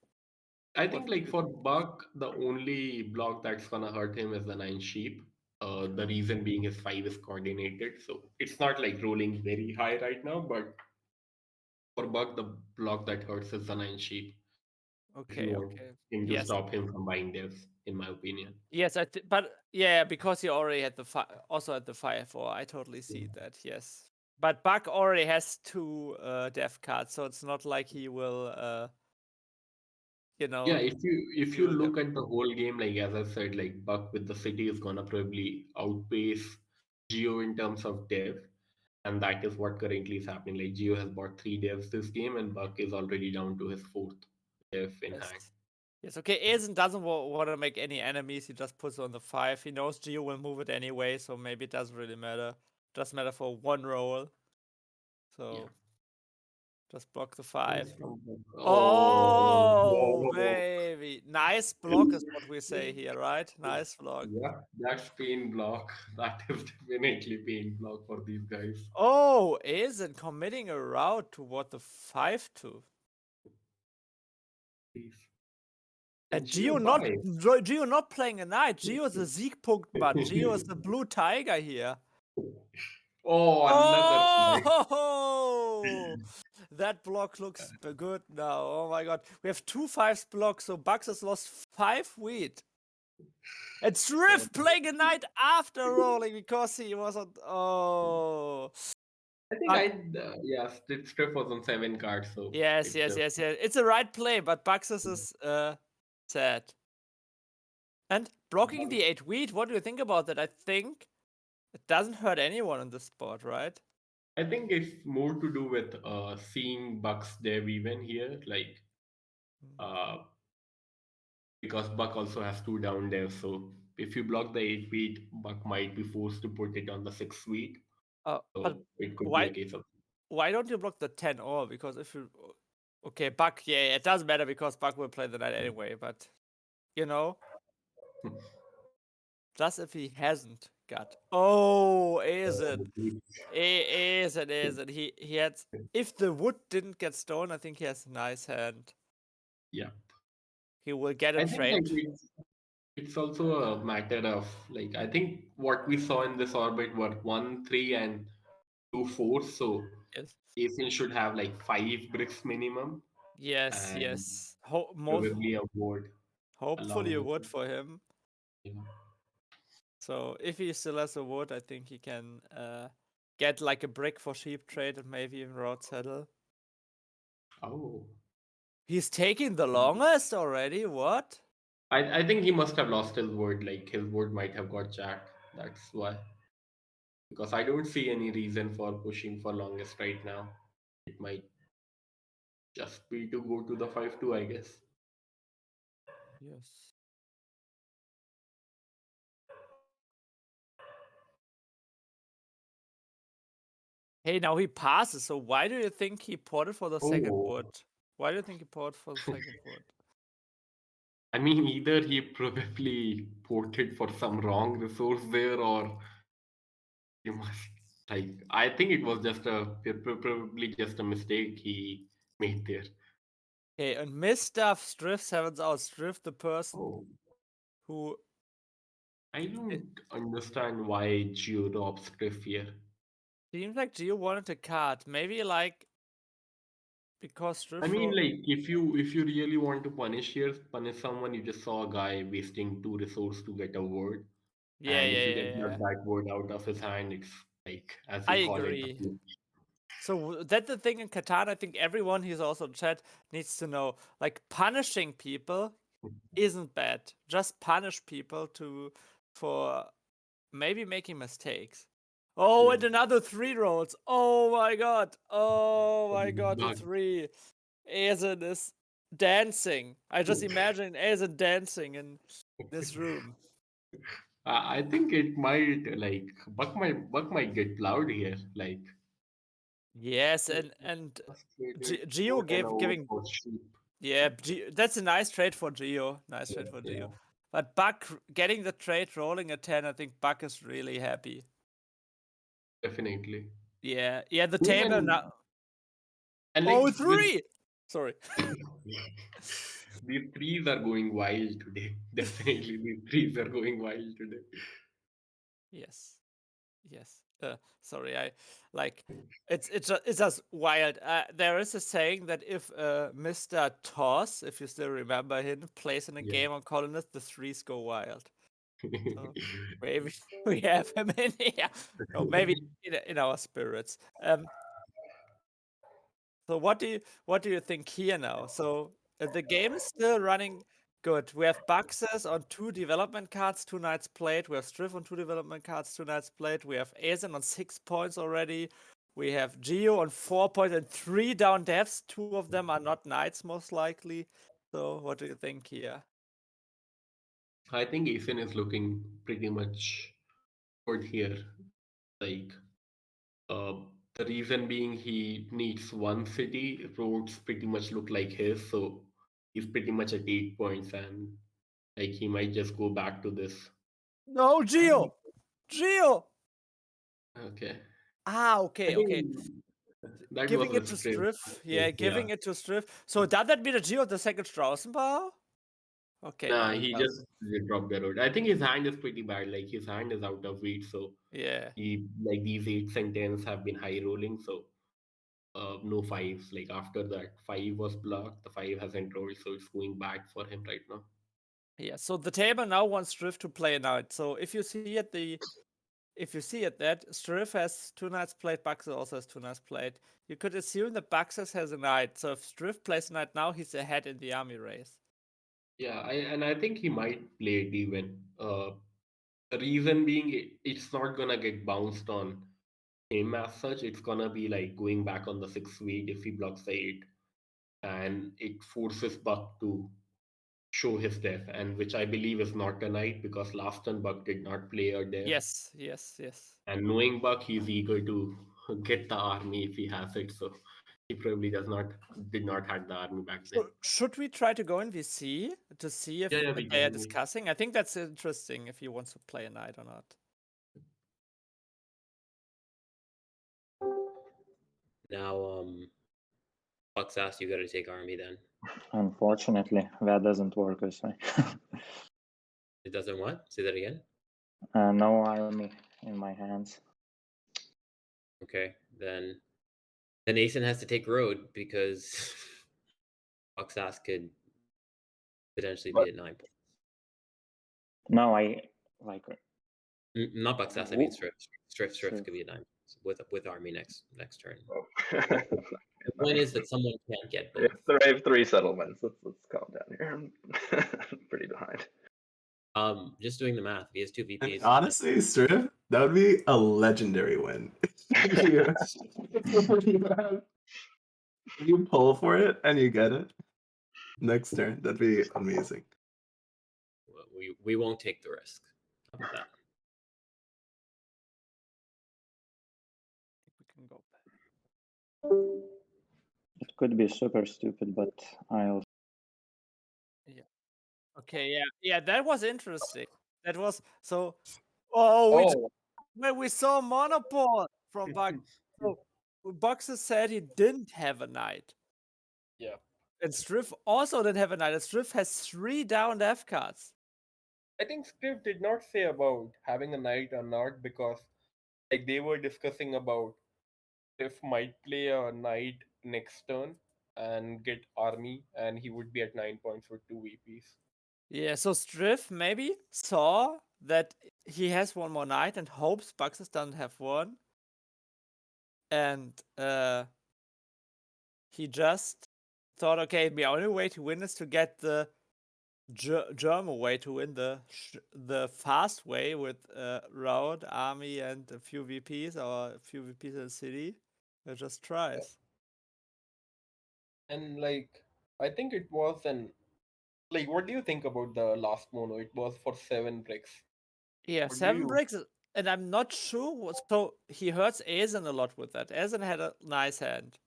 I What think would like you for do? Buck, the only block that's gonna hurt him is the 9 sheep. The reason being his 5 is coordinated, so it's not like rolling very high right now. But for Buck, the block that hurts is the 9 sheep. If you Okay, want okay. him to Yes. stop him from buying devs, in my opinion. Yes, but yeah, because he already had also had the fire four. I totally see that. Yes, but Buck already has two death cards, so it's not like he will, you Yeah, know, if you use look them. at the whole game, like as I said, like Buck with the city is gonna probably outpace Geo in terms of dev, and that is what currently is happening. Like Geo has bought three devs this game, and Buck is already down to his fourth dev in Yes. hand. Yes. Okay. Aesin doesn't want to make any enemies. He just puts on the 5. He knows Geo will move it anyway, so maybe it doesn't really matter. Just matter for one roll. Yeah. So just block the 5. Thanks from Buck. Oh, Oh, no. baby. Nice block is what we say here, right? Nice block. Yeah, that's pain block. That is definitely pain block for these guys. Oh, Aesin committing a route toward the 5-2. Please. And And Geo buy. Geo not playing a knight. Geo is the Siegpunktmann. Geo is the blue tiger here. Oh, another Oh, that block looks good now. Oh my god. We have 2 5s blocked, so Bucks has lost 5 wheat. And leg. Strif playing a knight after rolling because he was on. Oh. I think Buck. yeah, Strip was on 7 cards, so Yes, it's yes, just yes, yes. It's a right play, but Buxus is sad. And blocking the 8 wheat, what do you think about that? I think it doesn't hurt anyone on this spot, right? I think it's more to do with seeing Bucks there even here, like uh because Buck also has two down there, so if you block the 8 wheat, Buck might be forced to put it on the 6 wheat. But So it could be why a case of why don't you block the 10 or? Because if you okay, Buck, yeah, it doesn't matter because Buck will play the knight anyway, but you know, just if he hasn't got. Oh, is it? Is it? He had. If the wood didn't get stolen, I think he has a nice hand. yeah. He will get a I think like trade. it's also a matter of I think what we saw in this orbit were 1-3 and 2-4. So Yes. Aesin should have like 5 bricks minimum Yes, and yes. probably a ward Hopefully along a with wood it. for him. Yeah. So if he still has a wood, I think he can get like a brick for sheep trade and maybe even road saddle. Oh. He's taking the longest already. What? I think he must have lost his word, like his word might have got jacked. That's why. Because I don't see any reason for pushing for longest right now. It might just be to go to the 5-2, I guess. Yes. Hey, now he passes. So why do you think he ported for the second Oh. wood? Why do you think he ported for the second wood? I mean, either he probably ported for some wrong resource there, or you must like. I think it was just probably just a mistake he made there. Okay, and misstuff Strif sevens out. Strif, the person Oh, who I it don't understand why Geo drops Griff here. seems like Gio wanted to cut. Maybe like because I Strif mean, wrote. like if you really want to punish here, punish someone. You just saw a guy wasting 2 resource to get a word, Yeah, and if yeah, you yeah, get yeah. that word out of his hand, it's like as I we call it. agree. So that's the thing in Catan. I think everyone who's also in chat needs to know, like punishing people isn't bad. Just punish people for maybe making mistakes. Oh, Yeah. and another 3 rolls. Oh my god. Oh my god, the But 3. Aesin is dancing. I just imagine Aesin dancing in this room. I think it might like Buck might get loud here. Like Yes, and frustrated Geo more than a vote giving. for sheep. Yeah, that's a nice trade for Geo. Nice trade Yeah, for yeah, Geo. But Buck getting the trade rolling at 10, I think Buck is really happy. definitely. Yeah, yeah, the table Even now. and like Oh, with 3! Sorry. these trees are going wild today. Definitely, these trees are going wild today. Yes. Yes. Sorry, I like it's just wild. There is a saying that if Mr. Toss, if you still remember him, plays in a Yeah. game on Colonist, the 3s go wild. So maybe we have him in here. No, maybe in our spirits. So what do you think here now? So the game is still running good. We have Bucksas on 2 development cards, 2 nights played. We have Strif on 2 development cards, 2 nights played. We have Aesin on 6 points already. We have Geo on 4 points and 3 down deaths. 2 of them are not knights, most likely. So what do you think here? I think Aesin is looking pretty much good here. Like uh, the reason being he needs one city. Roads pretty much look like his, so he's pretty much at 8 points, and like he might just go back to this. No, And Geo! Geo! okay, Ah, I okay, okay. think that was Giving a it to strip. Strif. Yeah, Yeah. giving it to Strif. So does that mean that Geo the second Strausenbauer? Okay, Nah, no, it he doesn't. just dropped the road. I think his hand is pretty bad. Like his hand is out of weight, so Yeah. he like these 8s and 10s have been high rolling, so no fives. Like after that, 5 was blocked. The 5 hasn't rolled, so it's going bad for him right now. Yeah, so the table now wants Strif to play a knight. So if you see it that Strif has 2 knights played, Bucksas also has 2 knights played. You could assume that Bucksas has a knight. So if Strif plays a knight now, he's ahead in the army race. Yeah, I think he might play it even. The reason being it's not gonna get bounced on him as such. It's gonna be like going back on the 6 weight if he blocks the 8, and it forces Buck to show his death, and which I believe is not a knight because last turn Buck did not play a death. Yes, yes, yes. And knowing Buck, he's eager to get the army if he has it. So he probably did not have the army back then. So should we try to go in VC to see Yeah, if yeah, we they are can. discussing? I think that's interesting if he wants to play a knight or not. Now, Bucksas, you got to take army then. Unfortunately, that doesn't work, I say. It doesn't what? Say that again. No army in my hands. Okay, then Then Aesin has to take road because Bucksas could potentially be But at 9 points. No, I like Not Bucksas, I mean Strif. Strif could be at 9 points with army next turn. oh. The point is that someone can't get Yeah, both. I have three settlements. Let's calm down here. I'm pretty behind. Just doing the math. If he has two I mean, VPs. honestly, Strip, that would be a legendary win. If you pull for it and you get it next turn, that'd be amazing. We won't take the risk. How about that? We can go back. it could be super stupid, but I'll. Okay, yeah, that was interesting. That was so. Oh, Oh, when we saw Monopole from Buck. So Bucksas said he didn't have a knight, yeah. and Strif also didn't have a knight. And Strif has 3 down F cards. I think Strif did not say about having a knight or not because, like, they were discussing about Strif might play a knight next turn and get army, and he would be at 9 points with 2 VPs. Yeah, so Strif maybe saw that he has one more knight and hopes Bucksas doesn't have one, and he just thought, okay, the only way to win is to get the German way to win the fast way with road, army, and a few VPs or a few VPs in the city. It just tries. And like, I think it was an like. What do you think about the last mono? It was for 7 bricks. Yeah, What do 7 you? bricks, and I'm not sure so he hurts Aesin a lot with that. Aesin had a nice hand.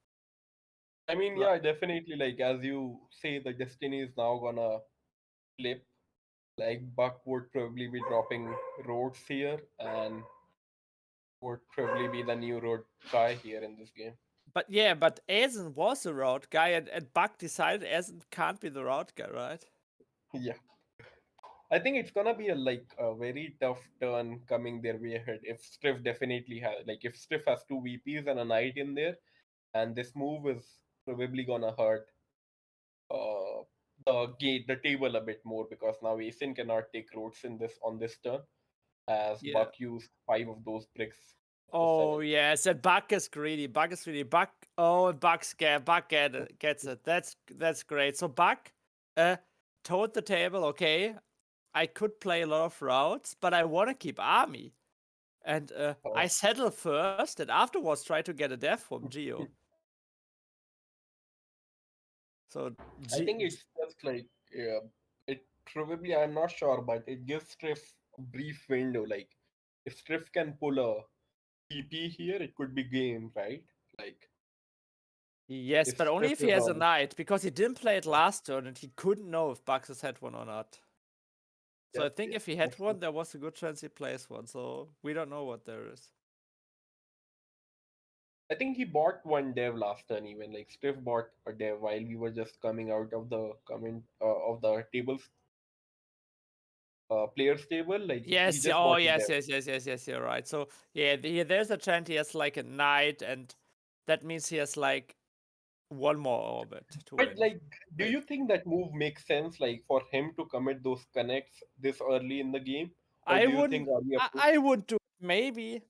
I mean, Like- yeah, definitely. Like as you say, the destiny is now gonna flip. Like Buck would probably be dropping roads here, and would probably be the new road guy here in this game. But yeah, but Aesin was the route guy, and Buck decided Aesin can't be the route guy, right? Yeah, I think it's gonna be a very tough turn coming their way ahead. If Striff definitely has if Striff has 2 VPs and a knight in there, and this move is probably gonna hurt uh the table a bit more because now Asin cannot take roads in this on this turn as Yeah. Buck used 5 of those bricks. Of the Oh 7. yes, and Buck is greedy. Buck is greedy. Buck. Oh, and Buck gets it. That's great. So Buck, told the table. Okay, I could play a lot of routes, but I want to keep army, and I Oh. settle first, and afterwards try to get a death from Geo. So I think it's just it probably, I'm not sure, but it gives Striff a brief window. Like if Striff can pull a PP here, it could be game, right? Like yes, if but only Striff if he is has a on. knight, because he didn't play it last turn, and he couldn't know if Buxus had one or not. So I Yes, think yes, if he had that's one, true. there was a good chance he plays one. So we don't know what there is. I think he bought one dev last turn even. Like Striff bought a dev while we were just coming out of the comment of the tables players table. Like he Yes. just Oh, bought a yes, dev. yes, yes, yes, yes. You're right. So yeah, there's a chance he has like a knight, and that means he has like one more orbit to But win. like, do you think that move makes sense? Like for him to commit those connects this early in the game, or I do you wouldn't. think early approach? I would do it. Maybe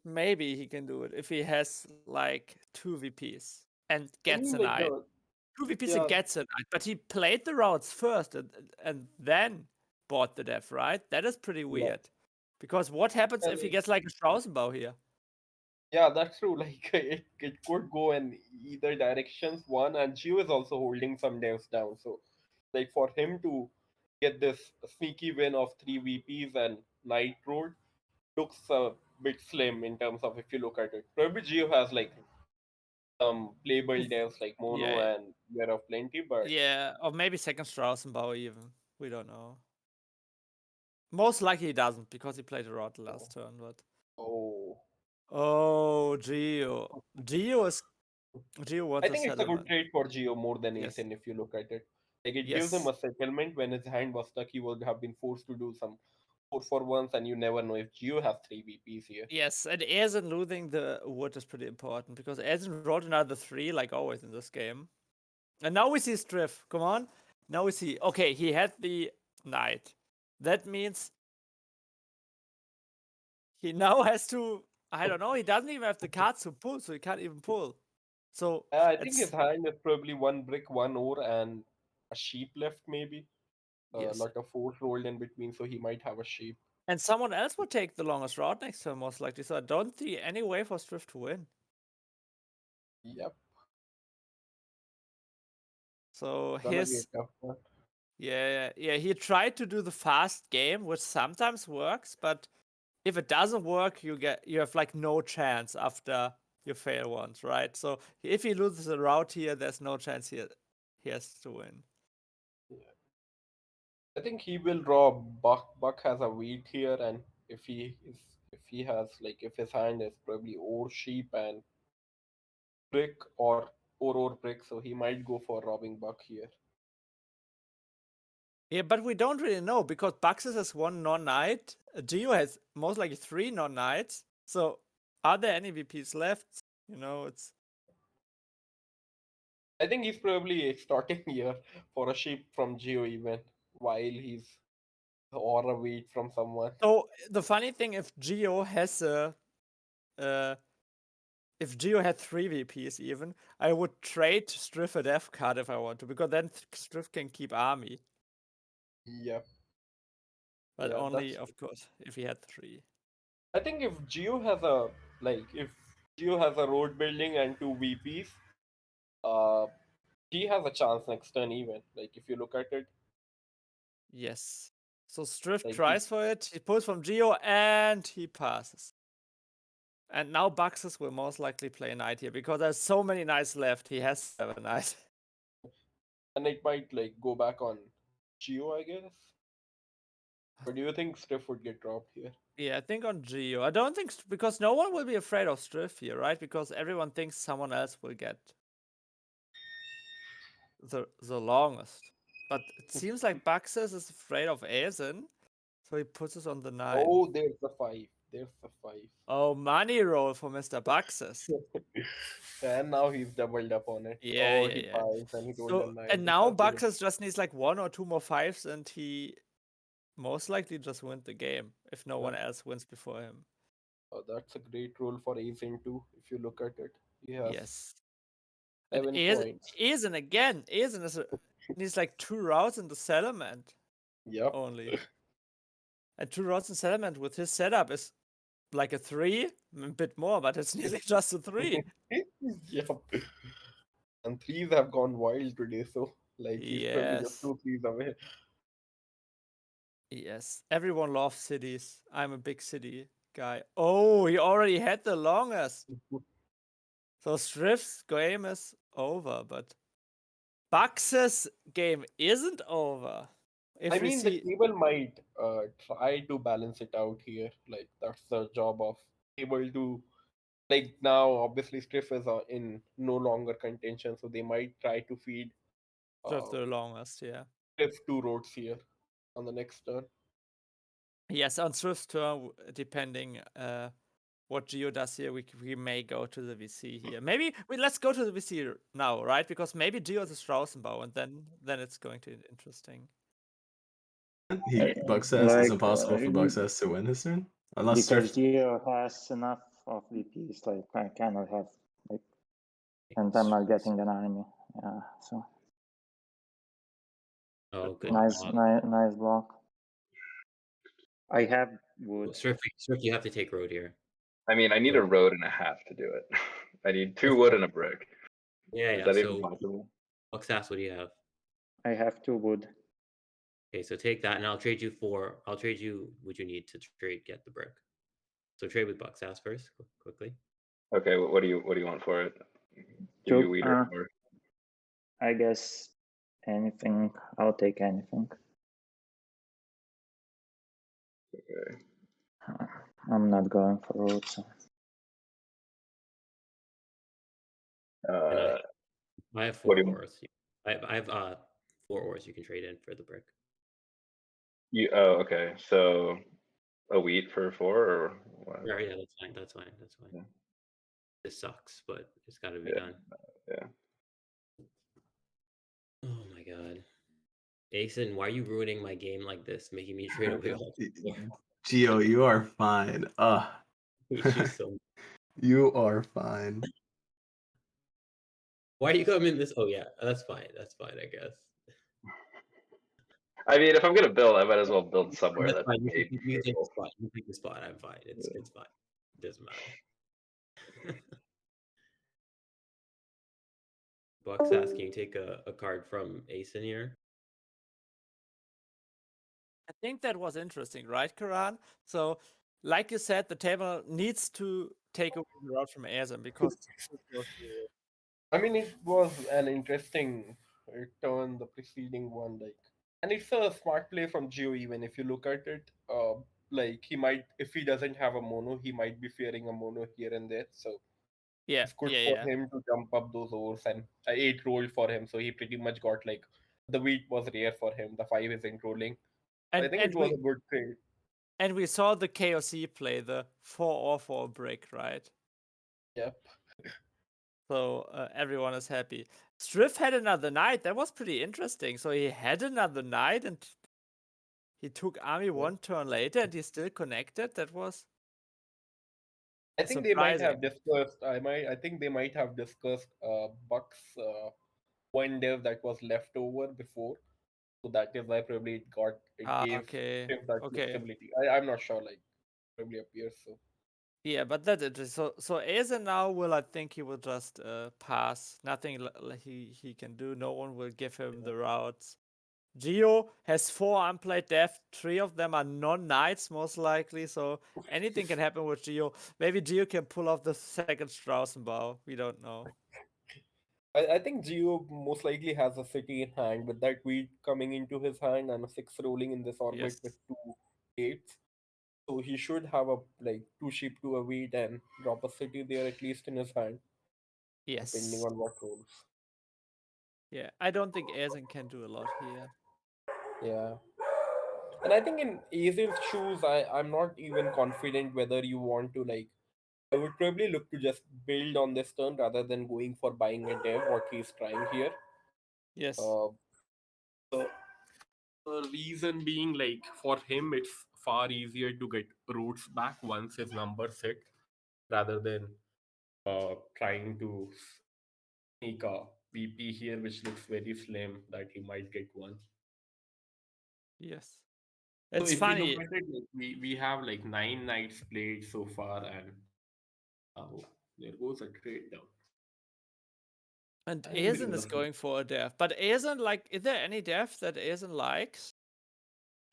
he can do it if he has like 2 VPs and I gets mean, a like knight. the 2 VPs and yeah, gets a knight, but he played the routes first and then bought the death, right? That is pretty yeah, weird. Because what happens if he and gets like a Strausenbau here? yeah, that's true. Like it could go in either directions. One, and Gio is also holding some devs down. So like for him to get this sneaky win of 3 VPs and Knight Road looks a bit slim in terms of if you look at it. Probably Gio has like some playable devs like Mono Yeah, and Wear of Plenty, but yeah, or maybe second Strausenbau even. We don't know. Most likely he doesn't because he played a route last turn. But oh, oh, Geo I wants a think it's a good settlement. trade for Gio more than Yes, Asin if you look at it. Like it gives him yes, a settlement when his hand was stuck. He would have been forced to do some 4-for-1s, and you never know if Geo has 3 VPs here. Yes, and Aesin losing the wood is pretty important because Aesin rolled another 3 like always in this game. And now we see Strif. Come on. Now we see. Okay, he had the knight. That means he now has to. I don't know. He doesn't even have the cards to pull, so he can't even pull. So I think his it's hand is probably 1 brick, 1 ore, and a sheep left, maybe. A yes. lot of ores rolled in between, so he might have a sheep. And someone else would take the longest route next turn, most likely. So I don't see any way for Strif to win. Yep, So gonna be a his tough one. yeah, he tried to do the fast game, which sometimes works, but if it doesn't work, you have like no chance after you fail once, right? So if he loses a route here, there's no chance he has to win. I think he will draw Buck. Buck has a wheat here, and if he has like if his hand is probably ore sheep and brick or ore brick, so he might go for robbing Buck here. Yeah, but we don't really know because Bucksas has 1 non-knight. Geo has most likely 3 non-knights. So are there any VPs left? You know, it's I think he's probably starting here for a sheep from Geo even while he's or a wheat from someone. so the funny thing if Geo has if Geo had 3 VPs even, I would trade Strif a death card if I want to, because then Strif can keep army. Yep. But Yeah, only, that's. of course, if he had 3. I think if Geo has a if Geo has a road building and 2 VPs, uh, he has a chance next turn even. Like if you look at it, Yes. So Strif like he, tries for it, he pulls from Geo, and he passes. And now Bucksas will most likely play a knight here, because there's so many knights left, he has to have a knight. and it might like go back on Geo, I guess. Or do you think Stiff would get dropped here? Yeah, I think on Geo. I don't think, because no one will be afraid of Strif here, right? Because everyone thinks someone else will get the longest. But it seems like Bucksas is afraid of Aesin, so he puts us on the 9. Oh, there's the 5. There's the 5. Oh, money roll for Mr. Bucksas. And now he's doubled up on it. Yeah, Oh, yeah, he yeah. piles and he rolled a So, 9. and He now can't even- Bucksas just needs like 1 or 2 more 5s, and he most likely just win the game if no one else wins before him. Oh, that's a great roll for Aesin too, if you look at it. He has Yes. And 7 Aesin points. again. Aesin needs like 2 routes in the settlement Yep. only. And 2 routes in settlement with his setup is like a 3, a bit more, but it's nearly just a 3. Yep. And 3s have gone wild today, so like he's probably just Yes. 2 3s away. Yes. Everyone loves cities. I'm a big city guy. Oh, he already had the longest. So Strif's game is over, but Bucks's game isn't over. If I we mean, the see, table might try to balance it out here. Like that's the job of able to. Like now, obviously, Striff is in no longer contention, so they might try to feed Strif uh, the longest, yeah. Striff 2 roads here on the next turn. Yes, on Strif's turn, depending what Geo does here, we may go to the VC here. Maybe let's go to the VC now, right? Because maybe Geo is a Strausenbau, and then it's going to be interesting. Bucksas, it's impossible for Bucksas to win this turn. Unless because Strif. Geo has enough of VPs, like I cannot have like, and I'm not getting an army. Yeah, so Oh, good nice, block. nice block. I have wood. Strif, you have to take road here. I mean, I need So- a road and a half to do it. I need 2 wood and a brick. Yeah, Is yeah. that even So, possible? Bucksas, what do you have? I have 2 wood. Okay, so take that, and I'll trade you what you need to trade get the brick. So trade with Bucksas first, quickly. Okay, what do you want for it? Give you weed or more? I guess anything. I'll take anything. Okay. I'm not going for roots. And I have What 4 do you- ores. I have 4 ores you can trade in for the brick. Oh, okay. So a wheat for 4 or what? Yeah, that's fine. That's fine. That's fine. Yeah. This sucks, but it's got to be Yeah. done. Yeah. Oh my god, Aesin, why are you ruining my game like this, making me trade away all? Geo, you are fine. I hate you so. You are fine. Why are you coming this? Oh yeah, that's fine. That's fine, I guess. I mean, if I'm gonna build, I might as well build somewhere That's that's fine. made You take the fruitful. spot. You take the spot. I'm fine. It's fine. It doesn't matter. Bucksas, can you take a card from Aesin here? I think that was interesting, right, Karan? So, like you said, the table needs to take away the route from Aesin because I mean, it was an interesting turn, the preceding one, like, and it's a smart play from Geo. Even if you look at it, like he might, if he doesn't have a mono, he might be fearing a mono here and there. So yeah, it's good yeah, for yeah. him to jump up those overs, and 8 rolled for him, so he pretty much got like the wheat was rare for him. The 5 isn't rolling. I think it was a good trade. And we saw the KOC play the 4 for a brick, right? Yep. So everyone is happy. Strif had another knight. That was pretty interesting. So he had another knight and he took army one turn later and he's still connected. That was I think they might have surprising. discussed. I think they might have discussed Bucks one dev that was left over before, so that is why probably it gave Okay. him that Okay. flexibility. I'm not sure. Like probably appears so. Yeah, but that's interesting. So Aesin now will, I think he will just pass. Nothing he can do. No one will give him the routes. Geo has 4 unplayed death. 3 of them are non-knights, most likely. So anything can happen with Geo. Maybe Geo can pull off the second Strausenbau. We don't know. I think Geo most likely has a city in hand with that wheat coming into his hand and a 6 rolling in this orbit Yes. with 2 8s. So he should have a like 2 sheep to a wheat and drop a city there at least in his hand, depending Yes. on what rolls. Yeah. I don't think Aesin can do a lot here. Yeah. And I think in Aesin's shoes, I'm not even confident whether you want to like. I would probably look to just build on this turn rather than going for buying a dev, what he's trying here. Yes. The reason being, like, for him, it's far easier to get roots back once his numbers hit rather than trying to sneak a VP here, which looks very slim that he might get one. Yes. So It's if we funny. look at it, like, we have like 9 nights played so far, and there goes a trade down. And I think Aesin there is is going for a dev. But Aesin, like, is there any dev that Aesin likes?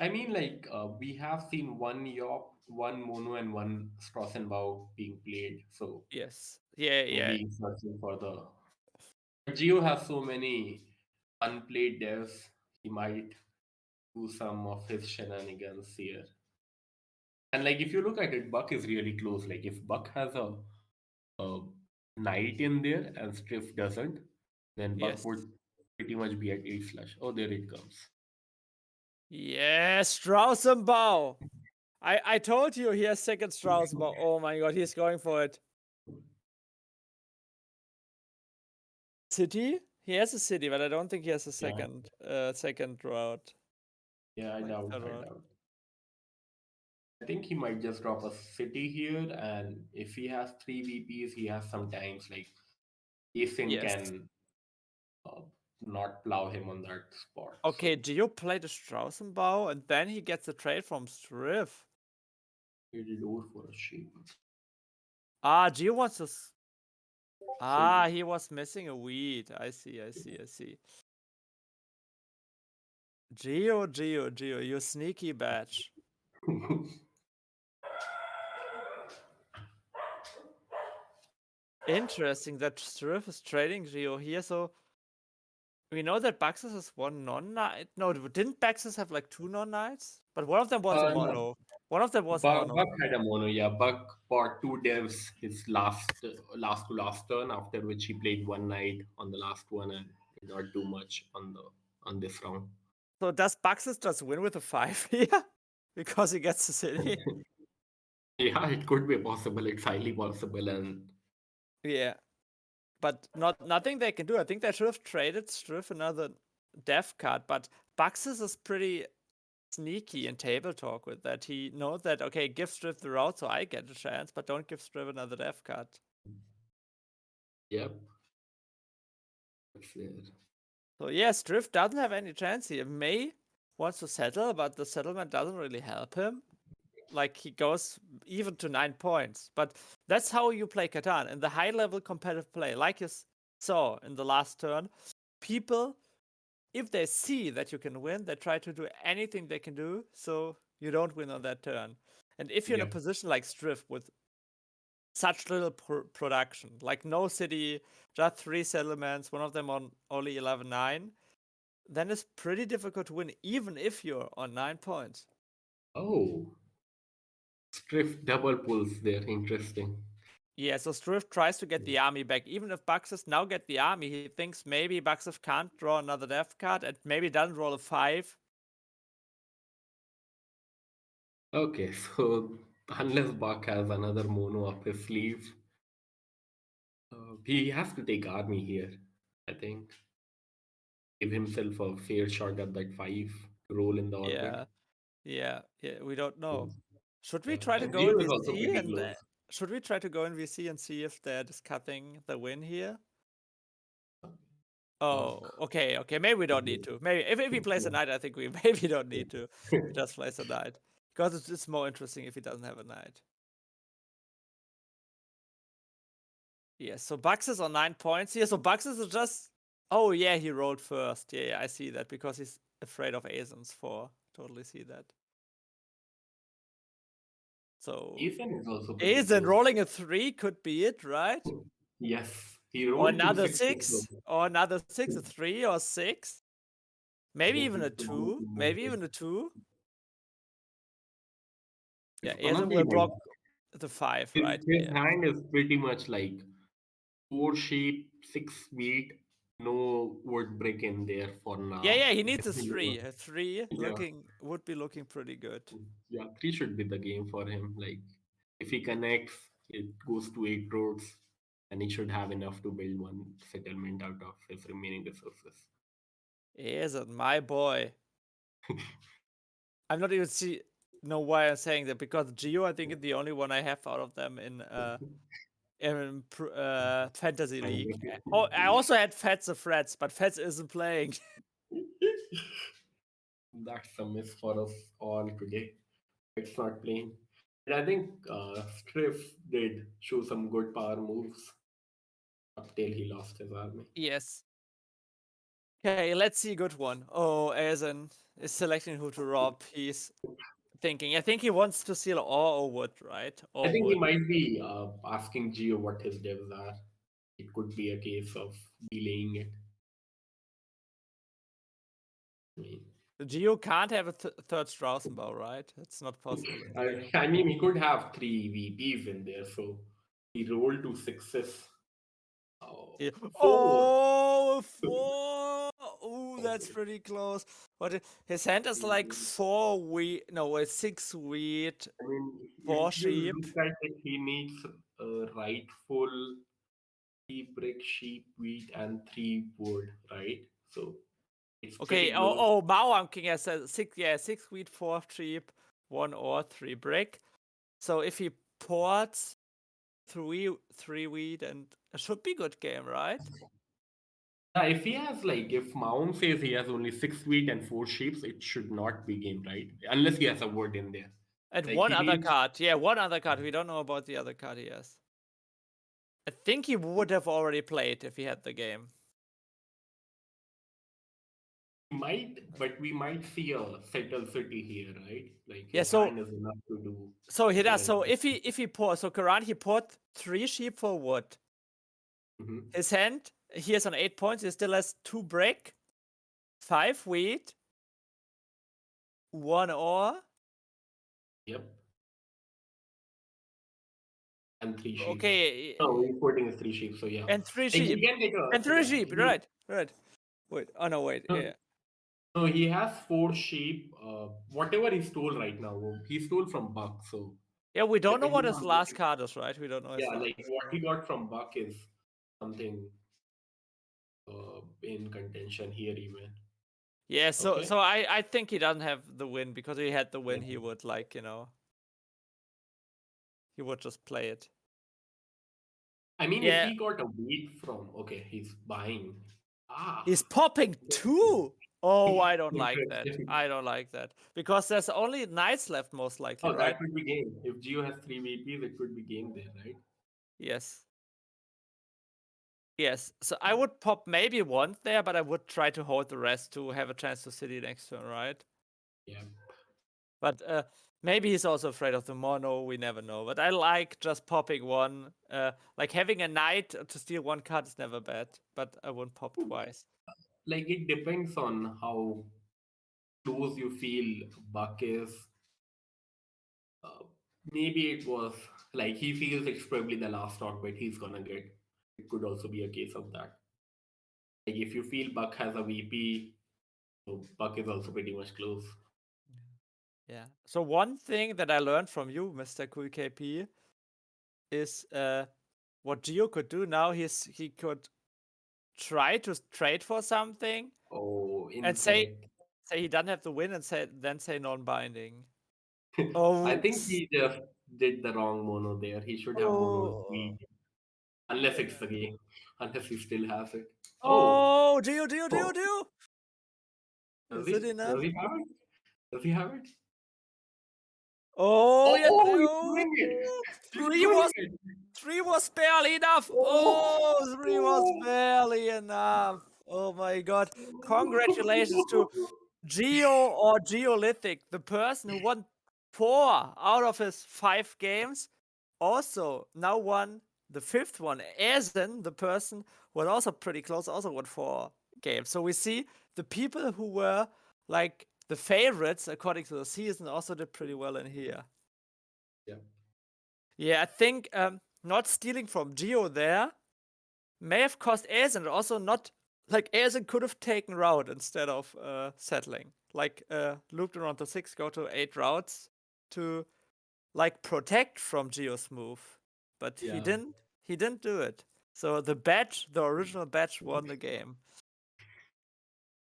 I mean, like, we have seen one Yop, one Mono, and one Strassenbau being played. So Yes. Yeah, yeah. maybe searching for the. Geo has so many unplayed devs, he might do some of his shenanigans here. And, like, if you look at it, Buck is really close. Like, if Buck has a knight in there and Strif doesn't, then Buck Yes. would pretty much be at 8 slash. Oh, there it comes. Yes, Strausenbau. I told you he has second Strausenbau. Oh my god, he's going for it. City? He has a city, but I don't think he has a second second route. Yeah, I Like doubt. third I route. doubt. I think he might just drop a city here, and if he has 3 VPs, he has sometimes like Aesin Yes. can not plow him on that spot. Okay, So Gio played a Strausenbau and then he gets a trade from Strif. he did over for a sheep. Ah, Gio wants to. So He was missing a weed. I see. Gio, you sneaky batch. Interesting that Strif is trading Gio here. So we know that Bucksas has 1 non-knight. No, didn't Bucksas have like 2 non-knights? But one of them was a no. mono. One of them was Buck, mono. Buck had a mono, yeah. Buck bought 2 devs his last turn, after which he played one night on the last one and did not do much on this round. So does Bucksas just win with a 5 here? because he gets the city. Yeah, it could be possible. It's highly possible, and Yeah. But nothing they can do. I think they should have traded Strif another death card, but Bucksas is pretty sneaky in table talk with that. He knows that, okay, give Strif the route so I get a chance, but don't give Strif another death card. yep. It's there. So yeah, Strif doesn't have any chance here. May wants to settle, but the settlement doesn't really help him. Like, he goes even to 9 points. But that's how you play Catan. In the high-level competitive play, like you saw in the last turn, people, if they see that you can win, they try to do anything they can do so you don't win on that turn. And if you're in a Yep. position like Strif with such little production, like no city, just 3 settlements, one of them on only 11-9, then it's pretty difficult to win, even if you're on 9 points. Oh, Strif double pulls there. Interesting. Yeah, so Strif tries to get the army back. Even if Bucksas now get the army, he thinks maybe Bucksas can't draw another death card and maybe doesn't roll a 5. Okay, so unless Buck has another mono up his sleeve, he has to take army here, I think. Give himself a fair shot at that 5 to roll in the orbit. Yeah, we don't know. Should we Yeah. try to And go in Geo is also VC pretty and close. should we try to go in VC and see if they're discussing the win here? Oh, okay. Maybe we don't need to. Maybe if he plays a knight, I think we maybe don't need to. He just plays a knight because it's more interesting if he doesn't have a knight. Yeah, so Bucksas on 9 points here. So Bucksas is just. Oh yeah, he rolled first. Yeah, I see that because he's afraid of Aesin's 4. Totally see that. So Aesin is also pretty Aesin close. rolling a 3 could be it, right? Yes, he Or rolled two another sixes. 6, or another 6, a 3 or 6. Maybe Yeah, even he a could go 2. to more Maybe even a sixes. 2. Yeah, It's Aesin honestly will like block the 5, right? his Yeah. hand is pretty much like 4 sheep, 6 wheat, no wood brick in there for now. Yeah, he needs a 3. A 3 Yeah, would be looking pretty good. yeah, 3 should be the game for him. Like if he connects, it goes to 8 roads, and he should have enough to build one settlement out of his remaining resources. Aesin, my boy. I'm not even know why I'm saying that, because Geo, I think, is the only one I have out of them in Fantasy League. Oh, I also had Fats of Freds, but Fats isn't playing. That's a miss for us all today. It's not playing. And I think Strif did show some good power moves up till he lost his army. Yes. Okay, let's see a good one. Oh, Aesin is selecting who to rob. He's thinking. I think he wants to steal ore or wood, right? I Or think he wood. might be asking Geo what his devs are. It could be a case of delaying it. I mean, Geo can't have a third Strausenbau, right? It's not possible in Geo. I mean, he could have 3 VPs in there, so he rolled 2 6s. Oh, 4. Oh, 4! Oh, that's pretty close. But his hand is like 4 wheat. No, it's 6 wheat, I mean, 4 if you sheep. look at it, he needs a rightful 3 brick, sheep, wheat, and 3 wood, right? So it's Okay. pretty close. Mao I'm King has 6. Yeah, 6 wheat, 4 sheep, 1 ore, 3 brick. So if he ports 3 wheat, and it should be good game, right? If he has if Mount says he has only 6 wheat and 4 sheep, it should not be game, right? Unless he has a word in there. And Like one he other needs. card. Yeah, one other card. We don't know about the other card he has. I think he would have already played if he had the game. Might, but we might see a settle city here, right? Like Yeah, his so hand is enough to do. so he does. better So than- if he pour, so Karan, he poured 3 sheep for wood. Mhm. His hand, he has on 8 points. He still has 2 brick, 5 wheat, 1 ore. Yep. And 3 sheep. Okay, No, he's putting his 3 sheep, so yeah. and 3 Like, he sheep. can take a And 3 yeah, sheep. Right. Wait. Oh no, wait. No, Yeah. No, he has 4 sheep. Whatever he stole right now, he stole from Buck. So Yeah, we don't know what depending his on last card is, right? We don't know his yeah, last. like what he got from Buck is something in contention here even. Yeah, so Okay. I think he doesn't have the win, because if he had the win, Yeah. he would, like, he would just play it. I mean, if Yeah, he got a wheat from, okay, he's buying. Ah, he's popping two. Oh, I don't like that. interesting. I don't like that, because there's only knights left, most likely, Oh, right? that could be game. If Geo has 3 VPs, it could be game there, right? Yes. Yes. So I would pop maybe one there, but I would try to hold the rest to have a chance to city next turn, right? Yeah. But maybe he's also afraid of the mono. We never know. But I like just popping one. Like having a knight to steal one card is never bad. But I won't pop twice. Like it depends on how close you feel Buck is. Uh, Maybe it was like he feels it's probably the last stock bet he's gonna get. It could also be a case of that. Like if you feel Buck has a VP, so Buck is also pretty much close. Yeah. So one thing that I learned from you, Mr. Cool KP, is what Gio could do now. He could try to trade for something Oh, and say incorrect. he doesn't have the win, and say non-binding. I Oh, think he just did the wrong mono there. He should have mono oh, three, unless it's the game, unless he still has it. Oh, oh, Gio. oh, does Is it he? enough? Does he have it? Does he have it? Oh, yeah. Oh, he's Oh, doing it! He's three doing was it! three was barely enough. Oh, three was barely enough. Oh my god. Congratulations to Geo or Geolithic, the person who won 4 out of his 5 games. Also, now won the 5th one. Aesin, the person who was also pretty close, also won 4 games. So we see the people who were like the favorites according to the season also did pretty well in here. Yeah. Yeah, I think not stealing from Geo there may have cost Aesin, also not like Aesin could have taken route instead of settling. Like looped around the 6, go to 8 routes to like protect from Geo's move. But he Yeah. didn't do it. So the original batch won the game.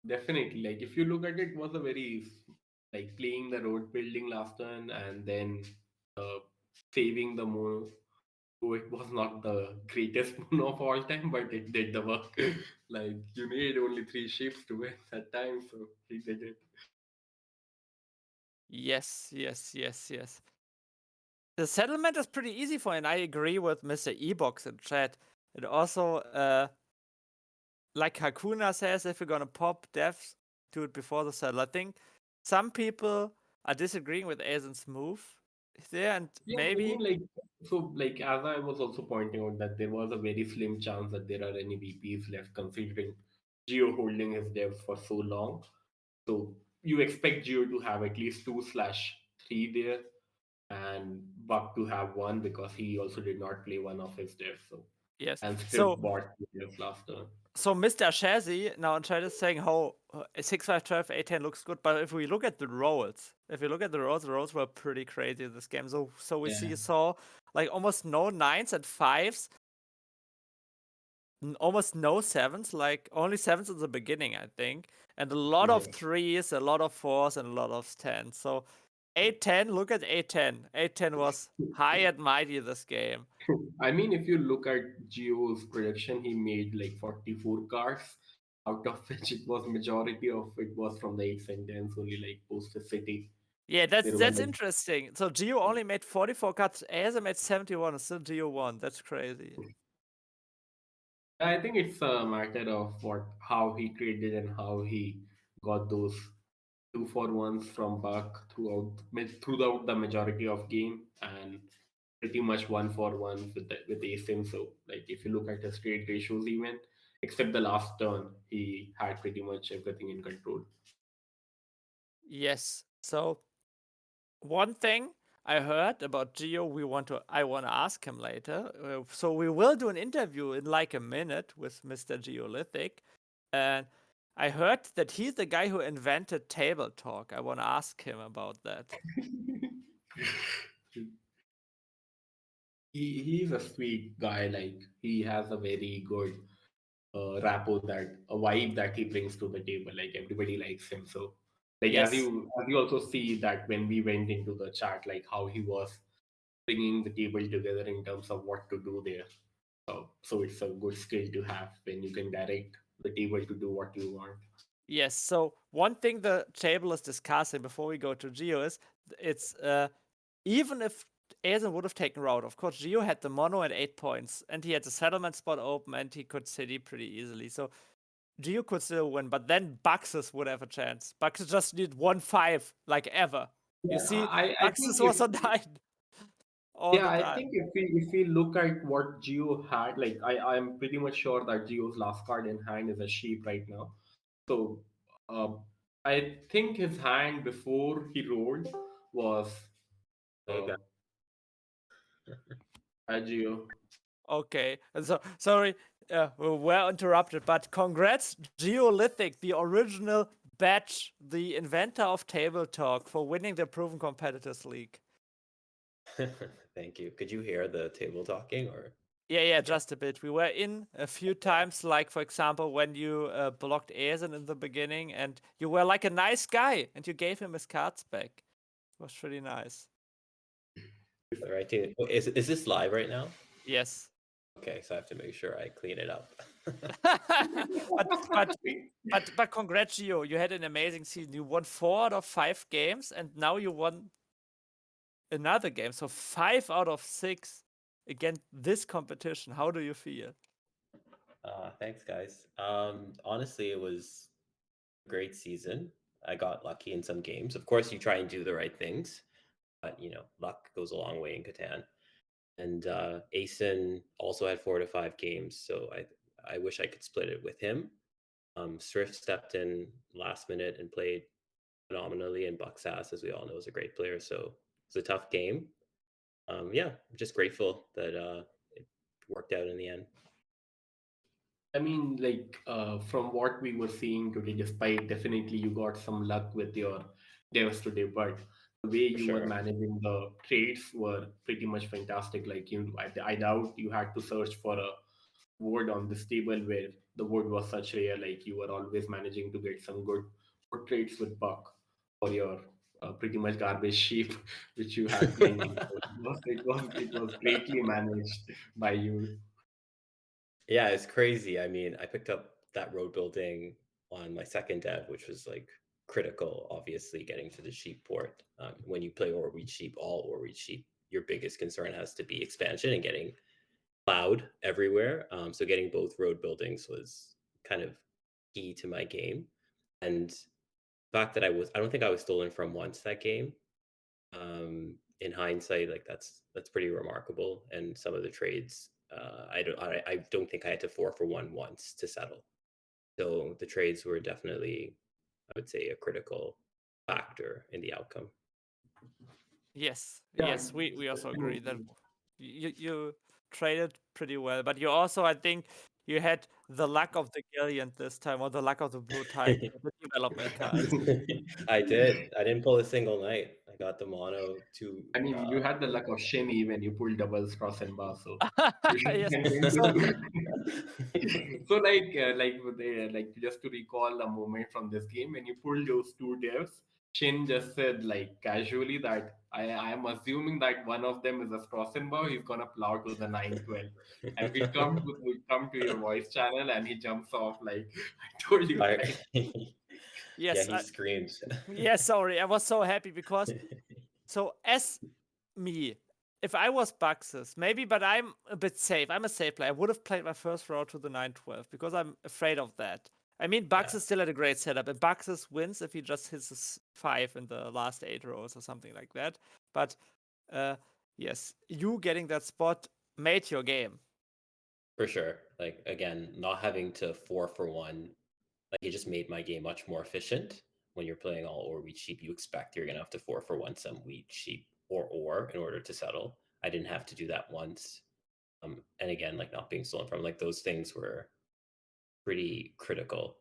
Definitely. Like if you look at it, was a very like playing the road building last turn and then saving the mono. So it was not the greatest mono of all time, but it did the work. Like you need only 3 ships to win that time, so he did it. Yes. The settlement is pretty easy for him. I agree with Mr. Ebox in chat. It also like Hakuna says, if you're gonna pop devs, do it before the settle. I think some people are disagreeing with Aesin's move there, and Yeah, I maybe mean, like, so, like, as I was also pointing out, that there was a very slim chance that there are any VPs left, considering Geo holding his devs for so long. So, you expect Geo to have at least 2/3 there, and Buck to have one because he also did not play one of his devs. So, yes. and Strip So bought two devs last turn. Mr. Shazzy now in chat is saying how 6-5-12 A10 looks good, but if we look at the rolls, the rolls were pretty crazy in this game. So we Yeah. saw like almost no 9s and 5s, almost no 7s, like only 7s in the beginning, I think, and a lot of Yeah. 3s, a lot of 4s, and a lot of 10s. So 8-10, look at 8-10. 8-10 was high and mighty this game. I mean, if you look at Geo's production, he made like 44 cards, out of which it was majority of it was from the 8 and 10s, only like post the city. Yeah, There were that's like, interesting. So Geo only made 44 cuts, Aesin made 71, and still Geo won. That's crazy. I think it's a matter of how he traded and how he got those 2-for-1s from Buck throughout the majority of game and pretty much 1-for-1 with Aesin. So like if you look at his trade ratios even, except the last turn, he had pretty much everything in control. Yes. So one thing I heard about Geo, I want to ask him later. So we will do an interview in like a minute with Mr. Geolithic, and I heard that he's the guy who invented table talk. I want to ask him about that. He's a sweet guy. Like he has a very good rapport, that a vibe that he brings to the table. Like everybody likes him. So like Yes. as you also see that when we went into the chat, like how he was bringing the table together in terms of what to do there. So it's a good skill to have when you can direct the table to do what you want. Yes. So one thing the table is discussing before we go to Geo is it's even if Aesin would have taken route, of course Geo had the mono at 8 points and he had the settlement spot open and he could city pretty easily. So Geo could still win, but then Bucksas would have a chance. Bucksas just need 1-5 like ever. You Yeah, see, I think Bucksas if was on 9 all yeah, the I time. think if we look at what Geo had, like I'm pretty much sure that Geo's last card in hand is a sheep right now. So uh, I think his hand before he rolled was There you uh, go. a Geo. Okay, so sorry, we were interrupted, but congrats, Geolithic, the original batch, the inventor of Table Talk, for winning the Proven Competitors League. Thank you. Could you hear the table talking or? Yeah, just a bit. We were in a few times, like for example, when you blocked Aesin in the beginning, and you were like a nice guy, and you gave him his cards back. It was pretty nice. The right team. Is this live right now? Yes. Okay, so I have to make sure I clean it up. but congrats, Gio. You had an amazing season. You won 4 out of 5 games, and now you won another game. So 5 out of 6 against this competition. How do you feel? Thanks, guys. Honestly, it was a great season. I got lucky in some games. Of course, you try and do the right things, but luck goes a long way in Catan. And Aesin also had 4 to 5 games, so I wish I could split it with him. Strif stepped in last minute and played phenomenally, and Bucksas, as we all know, is a great player. So it's a tough game. Yeah, I'm just grateful that it worked out in the end. I mean, like from what we were seeing today, despite definitely you got some luck with your devs today, but the way For you were sure. managing the trades were pretty much fantastic. Like I doubt you had to search for a word on this table where the word was such rare. Like you were always managing to get some good trades with Buck for your pretty much garbage sheep which you had plenty. So it was greatly managed by you. Yeah, it's crazy. I mean, I picked up that road building on my second dev, which was like critical, obviously, getting to the sheep port. When you play or reach sheep, all or reach sheep, your biggest concern has to be expansion and getting cloud everywhere. So getting both road buildings was kind of key to my game. And the fact that I don't think I was stolen from once that game. In hindsight, like that's pretty remarkable. And some of the trades, I don't think I had to 4-for-1 once to settle. So the trades were definitely, I would say, a critical factor in the outcome. Yes, Yeah, yes, we also agree that definitely. you traded pretty well, but you also, I think, you had the luck of the Galleon this time, or the luck of the Blue Tide, the development cards. I did. I didn't pull a single night. I got the mono to. I mean, you had the luck of Shemi when you pulled doubles cross and bar, so Yes. So, so like just to recall a moment from this game when you pulled those two devs, Shin just said like casually that I am assuming that one of them is a Strassenbau, he's gonna plow to the 9-12. And we come to your voice channel and he jumps off like I told you guys. Yeah, yes, he screams. yes, sorry, I was so happy because, so as me, if I was Bucksas, maybe, but I'm a bit safe. I'm a safe player. I would have played my first route to the 9-12 because I'm afraid of that. I mean, Bucksas Yeah. still had a great setup, and Bucksas wins if he just hits his 5 in the last 8 rows or something like that. But yes, you getting that spot made your game. For sure. Like again, not having to 4-for-1, like it just made my game much more efficient. When you're playing all or wheat sheep, you expect you're gonna have to 4-for-1 some wheat sheep or in order to settle. I didn't have to do that once. And again, like not being stolen from, like those things were pretty critical.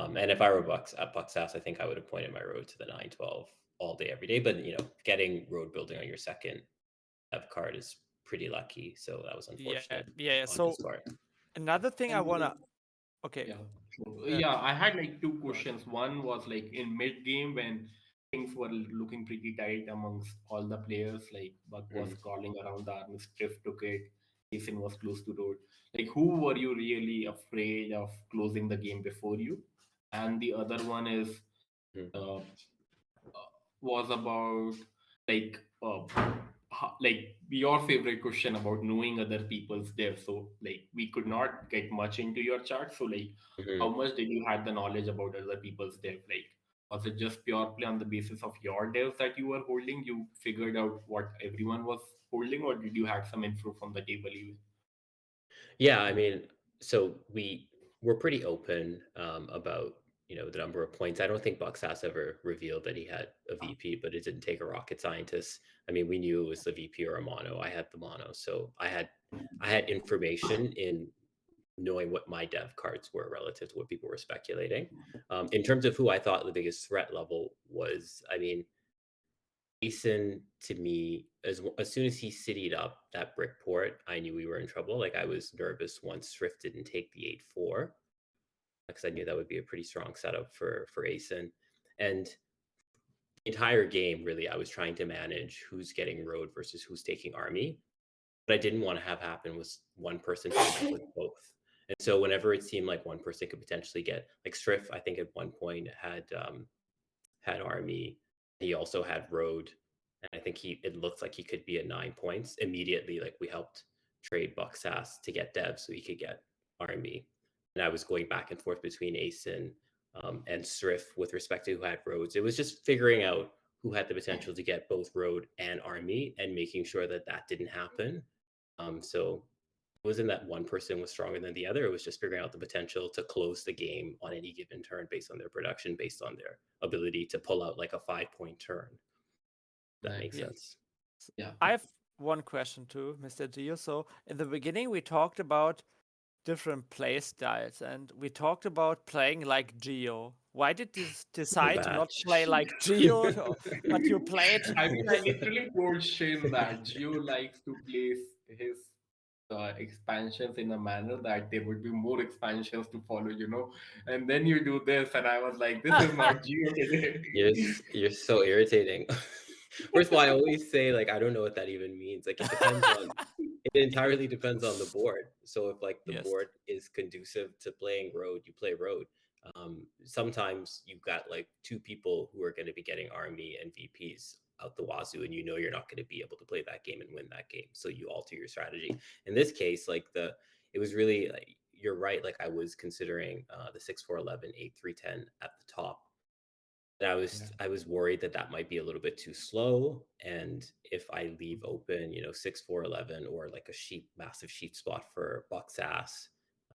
And if I were at Bucksas, I think I would have pointed my road to the 9-12 all day, every day. But getting road building on your second dev card is pretty lucky. So that was unfortunate on So his part. another thing I And wanna. Okay. yeah, so, Uh, yeah, I had like two go ahead. questions. One was like in mid game when things were looking pretty tight amongst all the players. Like Buck was crawling around the army, Strif took it, Aesin was close to road. Like who were you really afraid of closing the game before you? And the other one is uh, was about like like your favorite question about knowing other people's dev. So like we could not get much into your chart. So like how much did you had the knowledge about other people's dev? Like was it just purely on the basis of your devs that you were holding? You figured out what everyone was holding, or did you have some info from the table even? Yeah, I mean, so we're pretty open about the number of points. I don't think Bucksas ever revealed that he had a VP, but it didn't take a rocket scientist. I mean, we knew it was the VP or a mono. I had the mono, so I had information in knowing what my dev cards were relative to what people were speculating. In terms of who I thought the biggest threat level was, I mean, Aesin to me, as soon as he citied up that brick port, I knew we were in trouble. Like I was nervous once Strif didn't take the 8-4 because I knew that would be a pretty strong setup for Aesin. And the entire game, really, I was trying to manage who's getting road versus who's taking army. What I didn't want to have happen was one person end up with both. And so whenever it seemed like one person could potentially get, like Strif, I think at one point had army. He also had road, and I think it looked like he could be at 9 points immediately. Like we helped trade Bucksas to get dev so he could get army, and I was going back and forth between Aesin and Strif with respect to who had roads. It was just figuring out who had the potential to get both road and army and making sure that that didn't happen. So it wasn't that one person was stronger than the other. It was just figuring out the potential to close the game on any given turn based on their production, based on their ability to pull out like a 5-point turn. That makes Yeah. sense. Yeah. I have one question too, Mr. Gio. So in the beginning, we talked about different play styles, and we talked about playing like Gio. Why did you decide to bad. not play like Gio, but you played? I mean, I literally told Shin that Gio likes to place his expansions in a manner that there would be more expansions to follow. And then you do this, and I was like, this is not Gio today. You're so irritating. First of all, I always say like I don't know what that even means. Like it entirely depends on the board. So if like the Yes. board is conducive to playing road, you play road. Sometimes you've got like two people who are going to be getting army and VPs out the wazoo, and you're not going to be able to play that game and win that game. So you alter your strategy. In this case, like it was really like you're right. Like I was considering the 6-4-11, 8-3-10 at the top. And I was worried that that might be a little bit too slow. And if I leave open, 6-4-11 or like a massive sheep spot for Bucksas,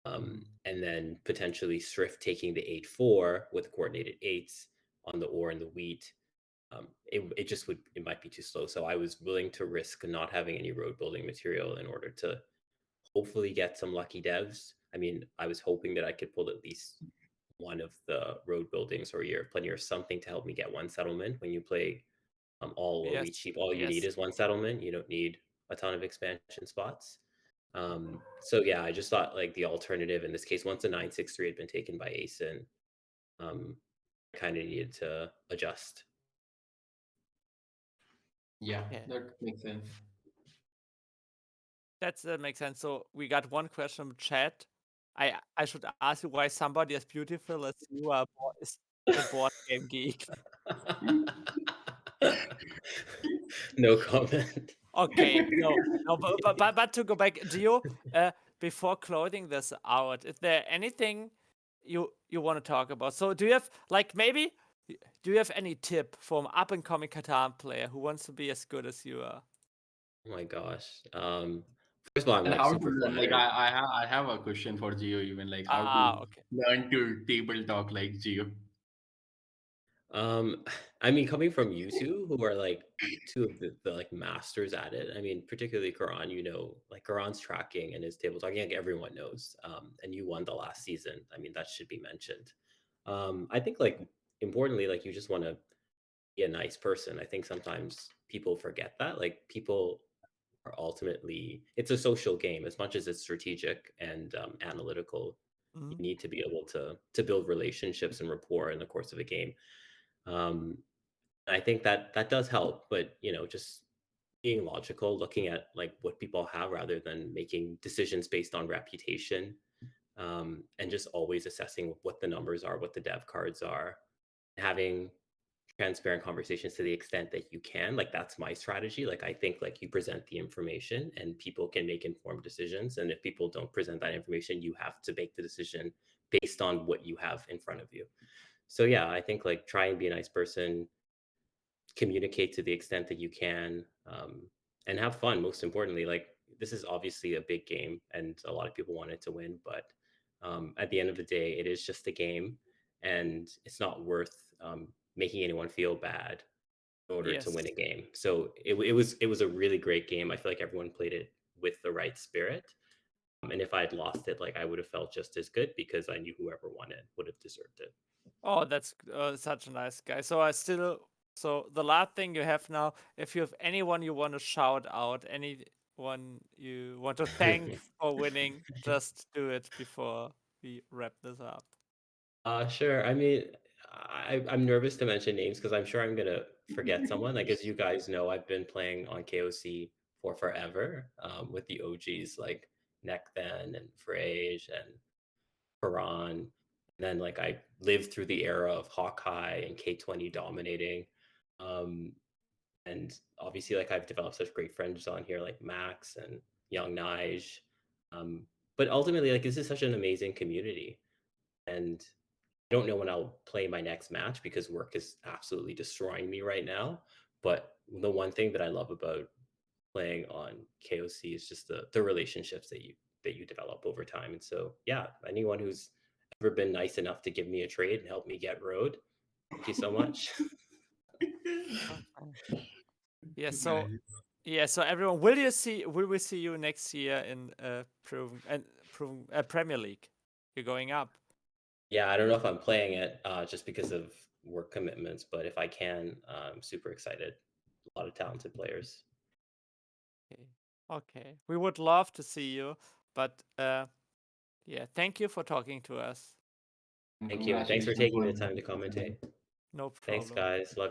and then potentially Strif taking the 8-4 with coordinated 8s on the ore and the wheat, it might be too slow. So I was willing to risk not having any road building material in order to hopefully get some lucky devs. I mean, I was hoping that I could pull at least one of the road buildings or year of plenty or something to help me get one settlement. When you play all or wheat sheep, all you need is one settlement. You don't need a ton of expansion spots. So yeah, I just thought like the alternative in this case, once the 9-6-3 had been taken by Aesin, kind of needed to adjust. Yeah, that makes sense. That makes sense. So we got one question from chat. I should ask you why somebody as beautiful as you is a board game geek. No comment. Okay, no, but to go back, Gio, before closing this out, is there anything you want to talk about? So do you have do you have any tip from up and coming Catan player who wants to be as good as you are? Oh my gosh. First of all, I'm And like how super to like flattered. I have a question for Gio even like how to Okay. learn to table talk like Gio. I mean, coming from you two, who are like two of the like masters at it. I mean, particularly Karan, like Karan's tracking and his table talking, like everyone knows. And you won the last season. I mean, that should be mentioned. I think like importantly, like you just want to be a nice person. I think sometimes people forget that. Like people are ultimately, it's a social game as much as it's strategic and analytical. You Mhm. need to be able to build relationships and rapport in the course of a game. I think that does help, but just being logical, looking at like what people have rather than making decisions based on reputation, and just always assessing what the numbers are, what the dev cards are, having transparent conversations to the extent that you can. Like that's my strategy. Like I think like you present the information and people can make informed decisions, and if people don't present that information, you have to make the decision based on what you have in front of you. So yeah, I think like try and be a nice person, communicate to the extent that you can, and have fun. Most importantly, like this is obviously a big game and a lot of people want it to win, but at the end of the day, it is just a game, and it's not worth making anyone feel bad in order to Yes. win a game. So it was a really great game. I feel like everyone played it with the right spirit. And if I had lost it, like I would have felt just as good because I knew whoever won it would have deserved it. Oh, that's such a nice guy. So the last thing you have now, if you have anyone you want to shout out, anyone you want to thank for winning, just do it before we wrap this up. Sure. I mean, I'm nervous to mention names because I'm sure I'm gonna forget someone. Like as you guys know, I've been playing on KOC for forever, with the OGs like Nekben and Frage and Paran. And then like I lived through the era of Hawkeye and K20 dominating. Um, and obviously like I've developed such great friends on here like Max and Young Nige. But ultimately like this is such an amazing community. And I don't know when I'll play my next match because work is absolutely destroying me right now. But the one thing that I love about playing on KOC is just the relationships that you develop over time. And so yeah, anyone who's ever been nice enough to give me a trade and help me get road, thank you so much. Okay. So everyone, will we see you next year in Premier League? You're going up. Yeah, I don't know if I'm playing it just because of work commitments, but if I can, I'm super excited. A lot of talented players. Okay. We would love to see you, but yeah, thank you for talking to us. Thank you. And thanks for taking the time to commentate. No Thanks, problem. guys. Love you.